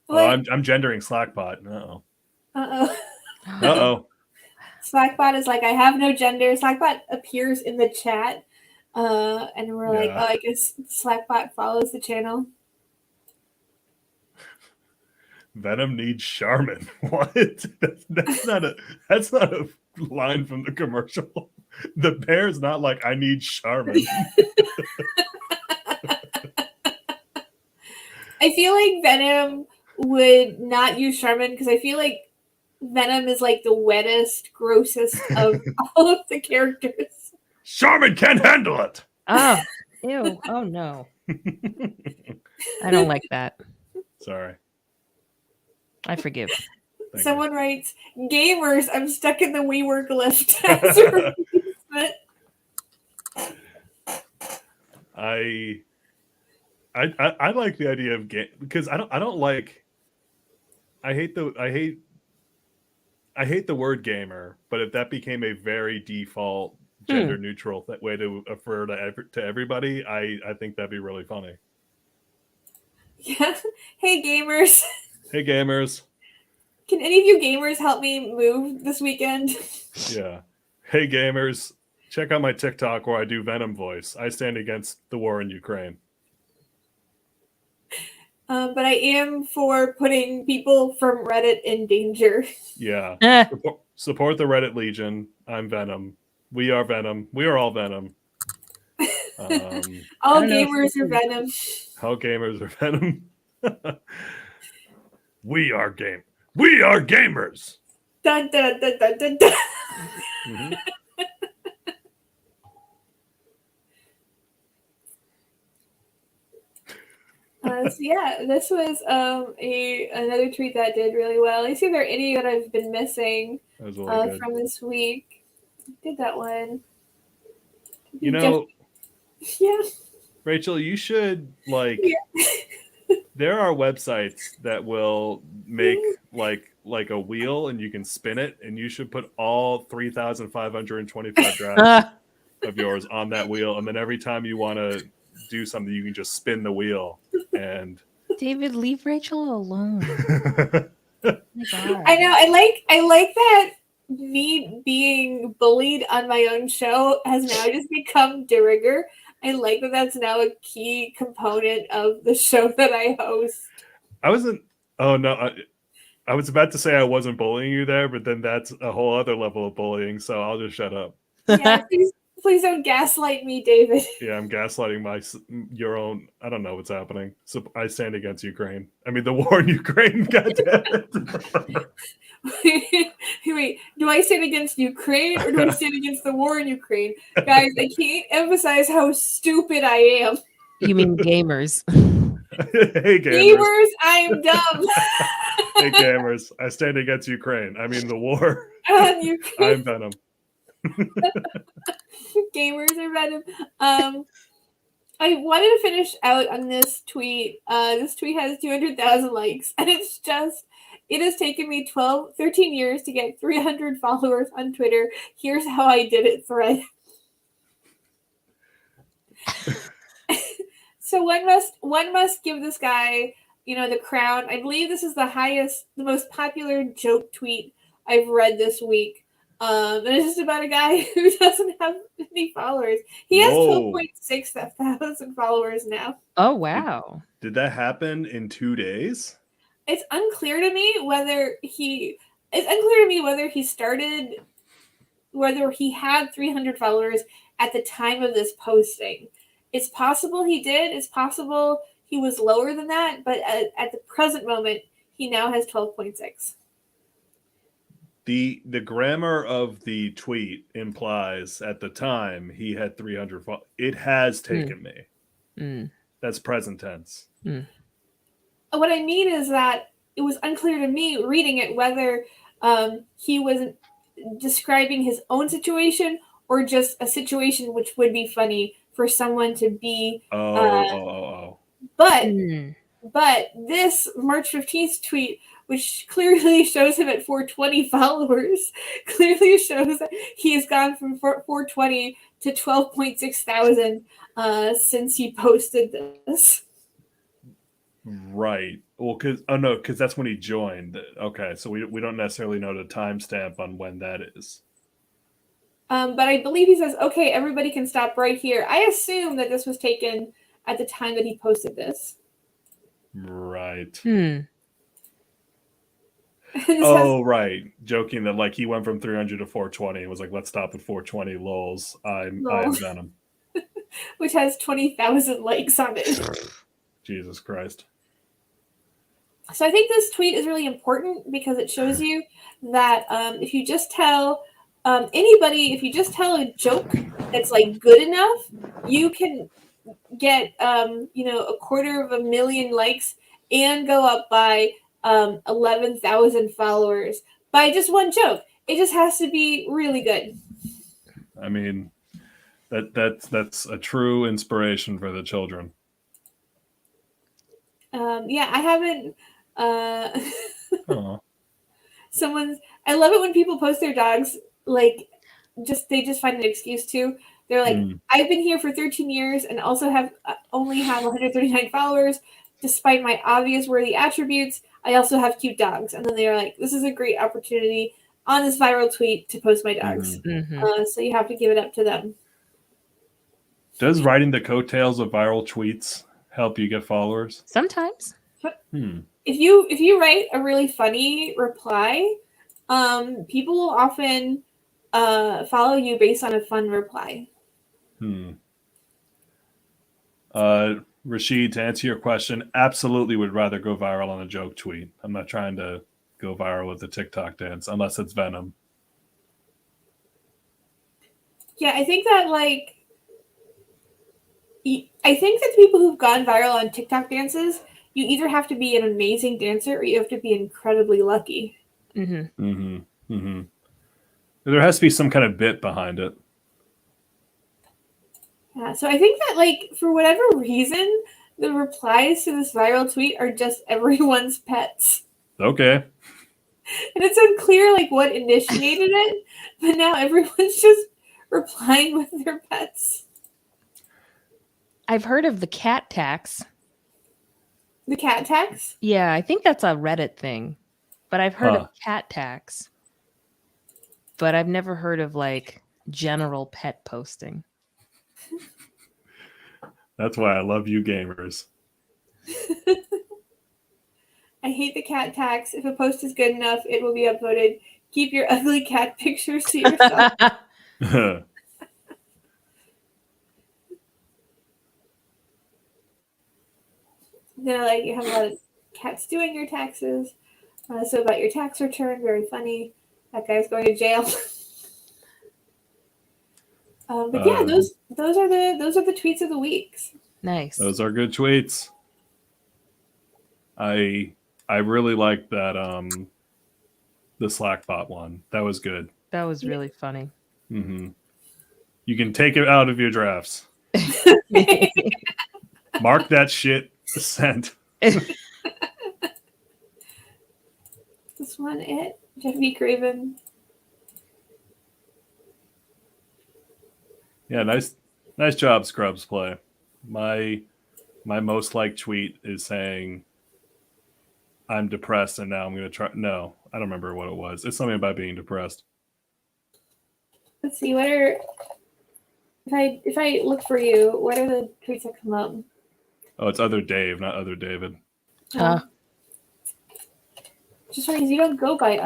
B: Well, I'm gendering Slackbot. Uh-oh.
A: Uh-oh.
B: Uh-oh.
A: Slackbot is like, I have no gender. Slackbot appears in the chat, and we're like, oh, I guess Slackbot follows the channel.
B: Venom needs Charmin. What? That's not a line from the commercial. The bear's not like, I need Charmin.
A: I feel like Venom would not use Charmin because I feel like Venom is like the wettest, grossest of all of the characters.
B: Charmin can't handle it.
C: Oh, ew. Oh, no. I don't like that.
B: Sorry.
C: I forgive.
B: Thank
A: Someone writes, "Gamers, I'm stuck in the WeWork lift." As a replacement.
B: I like the idea of game because I don't like. I hate the word gamer, but if that became a very default gender neutral way to refer to everybody, I think that'd be really funny.
A: Yeah. Hey gamers.
B: Hey gamers.
A: Can any of you gamers help me move this weekend?
B: Yeah. Hey gamers, check out my TikTok where I do Venom voice. I stand against the war in Ukraine.
A: But I am for putting people from Reddit in danger.
B: Yeah. Support the Reddit Legion. I'm Venom. We are Venom. We are all Venom.
A: All gamers are Venom.
B: All gamers are Venom. We are gamers.
A: Dun, dun, dun, dun, dun, dun.
B: Mm-hmm.
A: So yeah, this was another tweet that did really well. I see if there are any that I've been missing from this week. Did that one?
B: You know,
A: yeah,
B: Rachel, you should There are websites that will make like a wheel, and you can spin it, and you should put all 3,525 drafts of yours on that wheel, and then every time you want to do something, you can just spin the wheel. And
C: David, leave Rachel alone.
A: Oh my God. I know. I like that me being bullied on my own show has now just become de rigueur. I like that that's now a key component of the show that I host.
B: I wasn't. Oh no. I was about to say I wasn't bullying you there, but then that's a whole other level of bullying. So I'll just shut up.
A: Yeah, please don't gaslight me, David.
B: Yeah, I'm gaslighting your own. I don't know what's happening. So I stand against Ukraine. I mean, the war in Ukraine. God damn
A: it. Wait, do I stand against Ukraine or do I stand against the war in Ukraine? Guys, I can't emphasize how stupid I am.
C: You mean gamers?
B: Hey, gamers.
A: I am dumb.
B: Hey, gamers. I stand against Ukraine. I mean, the war.
A: Ukraine.
B: I'm Venom.
A: Gamers are Venom. I wanted to finish out on this tweet. This tweet has 200,000 likes, and it has taken me 13 years to get 300 followers on Twitter. Here's how I did it thread. So one must give this guy, the crown. I believe this is the most popular joke tweet I've read this week. And it's just about a guy who doesn't have any followers. He has 12.6 thousand followers now.
C: Oh, wow.
B: Did that happen in 2 days?
A: It's unclear to me whether he had 300 followers at the time of this posting. It's possible he did. It's possible he was lower than that. But at the present moment, he now has 12.6.
B: The grammar of the tweet implies at the time he had 300. It has taken me. That's present tense.
A: What I mean is that it was unclear to me reading it whether he was describing his own situation or just a situation which would be funny for someone to be. But this March 15th tweet, which clearly shows him at 420 followers, clearly shows that he has gone from 420 to 12.6 thousand since he posted this.
B: Right. Well, because that's when he joined. Okay, so we don't necessarily know the timestamp on when that is.
A: But I believe he says, okay, everybody can stop right here. I assume that this was taken at the time that he posted this.
B: Right. Right. Joking that he went from 300 to 420 and was like, let's stop at 420. Lols. I am Venom.
A: Which has 20,000 likes on it.
B: Jesus Christ.
A: So I think this tweet is really important because it shows you that if you just tell if you just tell a joke that's good enough, you can get 250,000 likes and go up by 11,000 followers by just one joke. It just has to be really good.
B: I mean, that's a true inspiration for the children.
A: Yeah, I haven't.
B: Aw.
A: I love it when people post their dogs like they just find an excuse to. They're like, I've been here for 13 years and also only have 139 followers, despite my obvious worthy attributes. I also have cute dogs, and then they're like, this is a great opportunity on this viral tweet to post my dogs. So you have to give it up to them.
B: Does riding the coattails of viral tweets help you get followers?
C: Sometimes.
A: If you write a really funny reply, people will often follow you based on a fun reply.
B: Rashid, to answer your question, absolutely would rather go viral on a joke tweet. I'm not trying to go viral with the TikTok dance unless it's Venom.
A: Yeah, I think that I think that people who've gone viral on TikTok dances, you either have to be an amazing dancer or you have to be incredibly lucky.
B: There has to be some kind of bit behind it.
A: Yeah, so I think that for whatever reason, the replies to this viral tweet are just everyone's pets.
B: Okay.
A: And it's unclear what initiated it, but now everyone's just replying with their pets.
C: I've heard of the cat tax.
A: The cat tax?
C: Yeah, I think that's a Reddit thing. But I've heard of cat tax. But I've never heard of general pet posting.
B: That's why I love you gamers.
A: I hate the cat tax. If a post is good enough, it will be upvoted. Keep your ugly cat pictures to yourself. Then you have a lot of cats doing your taxes. So about your tax return, very funny. That guy's going to jail. But yeah, those are the tweets of the weeks.
C: Nice.
B: Those are good tweets. I really like that the Slackbot one. That was good.
C: That was really funny.
B: You can take it out of your drafts. Mark that shit sent.
A: This one, Jeff V. Craven.
B: Yeah, nice job, Scrubs Play. My most liked tweet is saying, I'm depressed and now I'm going to try. No, I don't remember what it was. It's something about being depressed.
A: Let's see, if I look for you, what are the tweets that come up?
B: Oh, it's Other Dave, not Other David.
A: Just funny because you don't go by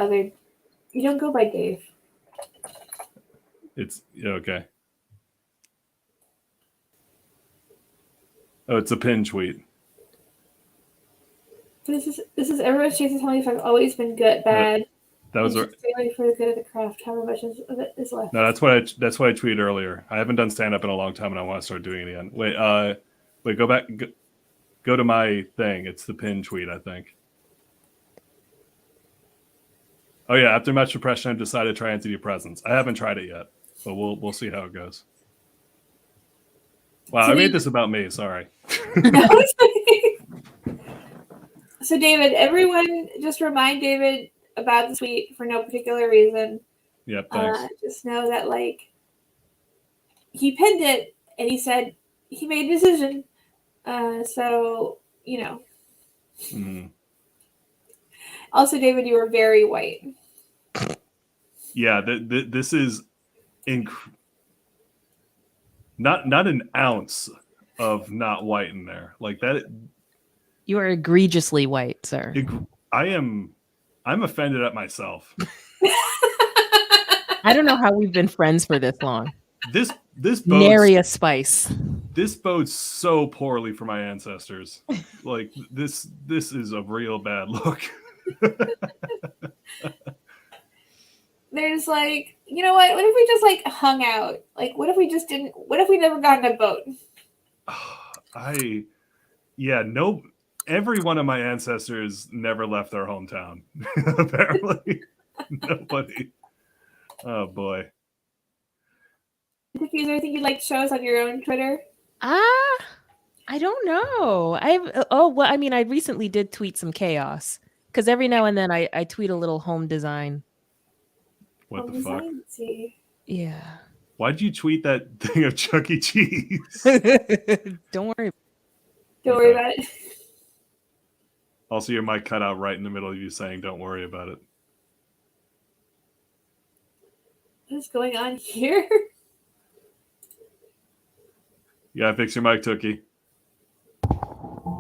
A: Dave.
B: It's okay. Oh, it's a pin tweet.
A: This is everyone's chance to tell me if I've always been good, bad.
B: That was
A: really for the good of the craft. However much of it is left.
B: No, that's what I tweeted earlier. I haven't done stand up in a long time, and I want to start doing it again. Wait, go back. Go to my thing. It's the pin tweet, I think. Oh yeah, after much depression, I've decided to try antidepressants. I haven't tried it yet, but we'll see how it goes. Wow, I made this about me. Sorry.
A: So David, everyone, just remind David about the tweet for no particular reason.
B: Yep. Thanks.
A: Just know that he pinned it and he said he made a decision. So Also, David, you are very white.
B: Yeah, this is not an ounce of not white in there. Like that.
C: You are egregiously white, sir.
B: I'm offended at myself.
C: I don't know how we've been friends for this long.
B: This bodes,
C: nary a spice.
B: This bodes so poorly for my ancestors. Like this is a real bad look.
A: There's you know what? What if we just hung out? What if we just didn't? What if we never got in a boat?
B: every one of my ancestors never left their hometown. Apparently, nobody. Oh boy.
A: Is there anything you'd like to show us on your own Twitter?
C: I don't know. I recently did tweet some chaos because every now and then I tweet a little home design.
B: What the fuck?
A: Let's see.
C: Yeah.
B: Why'd you tweet that thing of Chuck E. Cheese?
C: Don't worry.
A: Don't worry about it.
B: Also, your mic cut out right in the middle of you saying, "Don't worry about it."
A: What is going on here?
B: You gotta fix your mic, Tookie.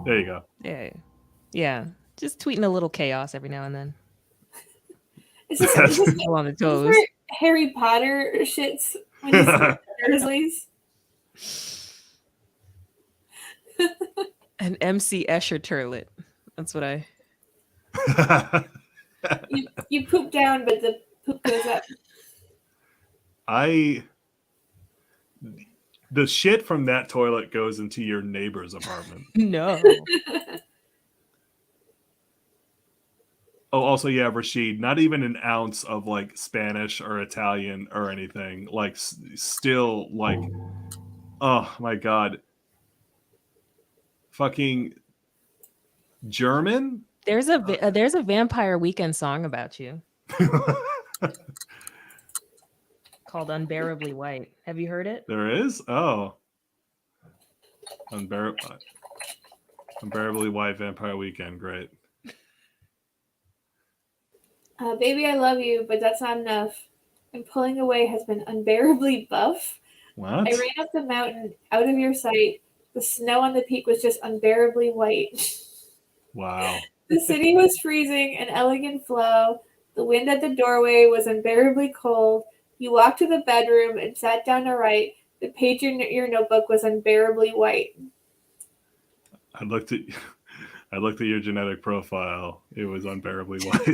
B: There you go.
C: Yeah. Just tweeting a little chaos every now and then.
A: Is this
C: People on the toes.
A: where Harry Potter shits when you see Dursleys?
C: An MC Escher turlet. That's what I.
A: You poop down, but the poop goes up.
B: The shit from that toilet goes into your neighbor's apartment.
C: No.
B: Oh, also, yeah, Rashid, not even an ounce of like Spanish or Italian or anything. Like, still, like, oh my God. Fucking German?
C: There's a Vampire Weekend song about you called Unbearably White. Have you heard it?
B: There is? Oh. Unbearably White Vampire Weekend. Great.
A: Baby, I love you, but that's not enough. And pulling away has been unbearably buff.
B: What?
A: I ran up the mountain, out of your sight. The snow on the peak was just unbearably white.
B: Wow.
A: The city was freezing, an elegant flow. The wind at the doorway was unbearably cold. You walked to the bedroom and sat down to write. The page in your notebook was unbearably white.
B: I looked at your genetic profile. It was unbearably white.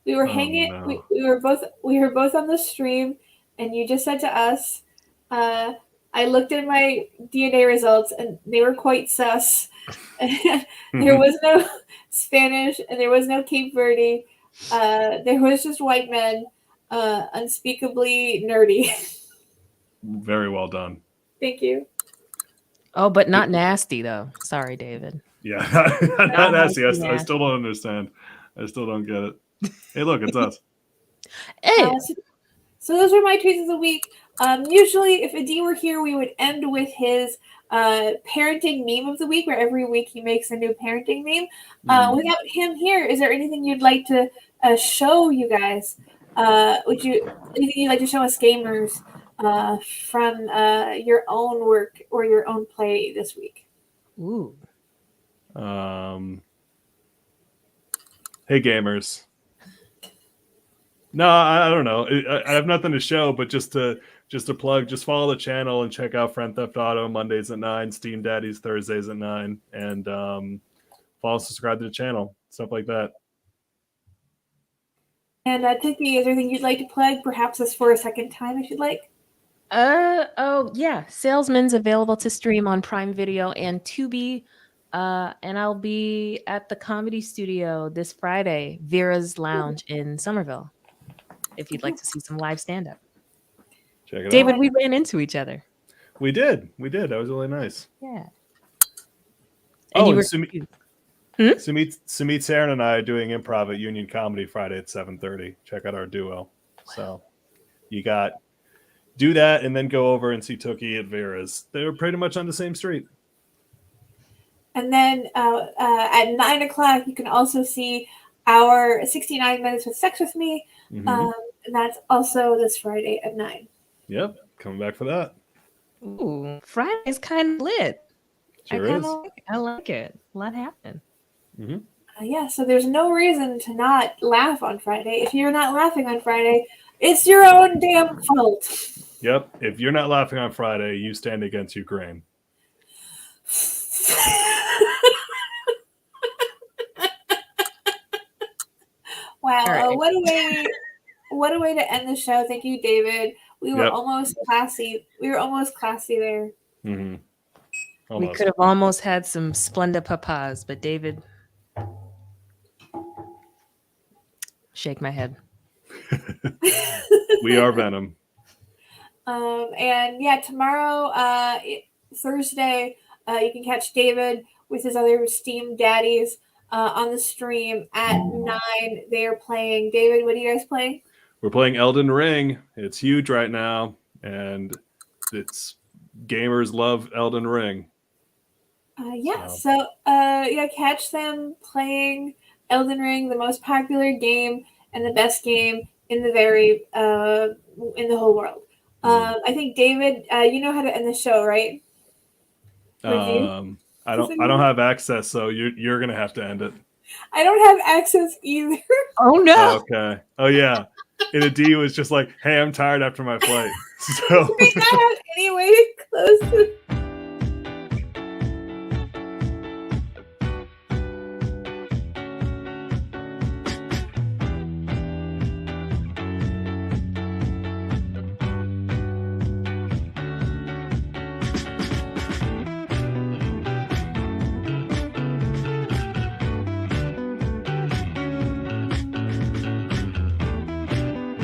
A: We were hanging.
B: No.
A: We were both on the stream, and you just said to us, I looked at my DNA results, and they were quite sus. There was no Spanish, and there was no Cape Verde. There was just white men, unspeakably nerdy.
B: Very well done.
A: Thank you.
C: Oh, but not nasty though. Sorry, David.
B: Yeah, not nasty. I still don't understand. I still don't get it. Hey, look, it's us.
C: Hey.
A: So those were my tweets of the week. Usually, if Adi were here, we would end with his parenting meme of the week, where every week he makes a new parenting meme. Without him here, is there anything you'd like to show you guys? Anything you'd like to show us gamers from your own work or your own play this week?
C: Ooh.
B: Hey, gamers. No, I don't know. I have nothing to show, but just to plug, just follow the channel and check out Friend Theft Auto Mondays at 9, Steam Daddies Thursdays at 9, and follow, subscribe to the channel, stuff like that.
A: And Tiffany, is there anything you'd like to plug? Perhaps this for a second time, if you'd like.
C: Oh yeah, Salesman's available to stream on Prime Video and Tubi. And I'll be at the Comedy Studio this Friday, Vera's Lounge in Somerville, if you'd like to see some live stand-up.
B: Check it
C: David,
B: out.
C: we ran into each other.
B: We did. That was really nice.
C: Yeah.
B: And
C: you were
B: Sumit Saran and I are doing improv at Union Comedy Friday at 7:30. Check out our duo. So you got do that and then go over and see Tookie at Vera's. They're pretty much on the same street.
A: And then at 9 o'clock, you can also see our 69 Minutes with Sex with Me.
B: Mm-hmm.
A: And that's also this Friday at 9.
B: Yep, coming back for that.
C: Ooh, Friday's kind of lit.
B: Sure is.
C: I like it. A lot happened.
B: Mm-hmm.
A: Yeah, so there's no reason to not laugh on Friday. If you're not laughing on Friday, it's your own damn fault.
B: Yep, if you're not laughing on Friday, you stand against Ukraine.
A: Wow,
C: right.
A: what a way to end the show. Thank you, David. We were
B: Yep.
A: almost classy. We were almost classy there.
B: Mm-hmm.
C: We
B: Almost.
C: could have almost had some Splenda papas, but David, shake my head.
B: We are Venom.
A: And yeah, tomorrow, Thursday, you can catch David with his other Steam daddies on the stream at 9. They are playing. David, what are you guys playing?
B: We're playing Elden Ring. It's huge right now, and it's gamers love Elden Ring.
A: So catch them playing Elden Ring, the most popular game and the best game in the in the whole world. I think David, you know how to end the show, right? Review?
B: I don't have access, so you're gonna have to end it.
A: I don't have access either.
C: Oh no!
B: Okay. Oh yeah. And a D was just like, "Hey, I'm tired after my flight." So
A: We don't have any way to close the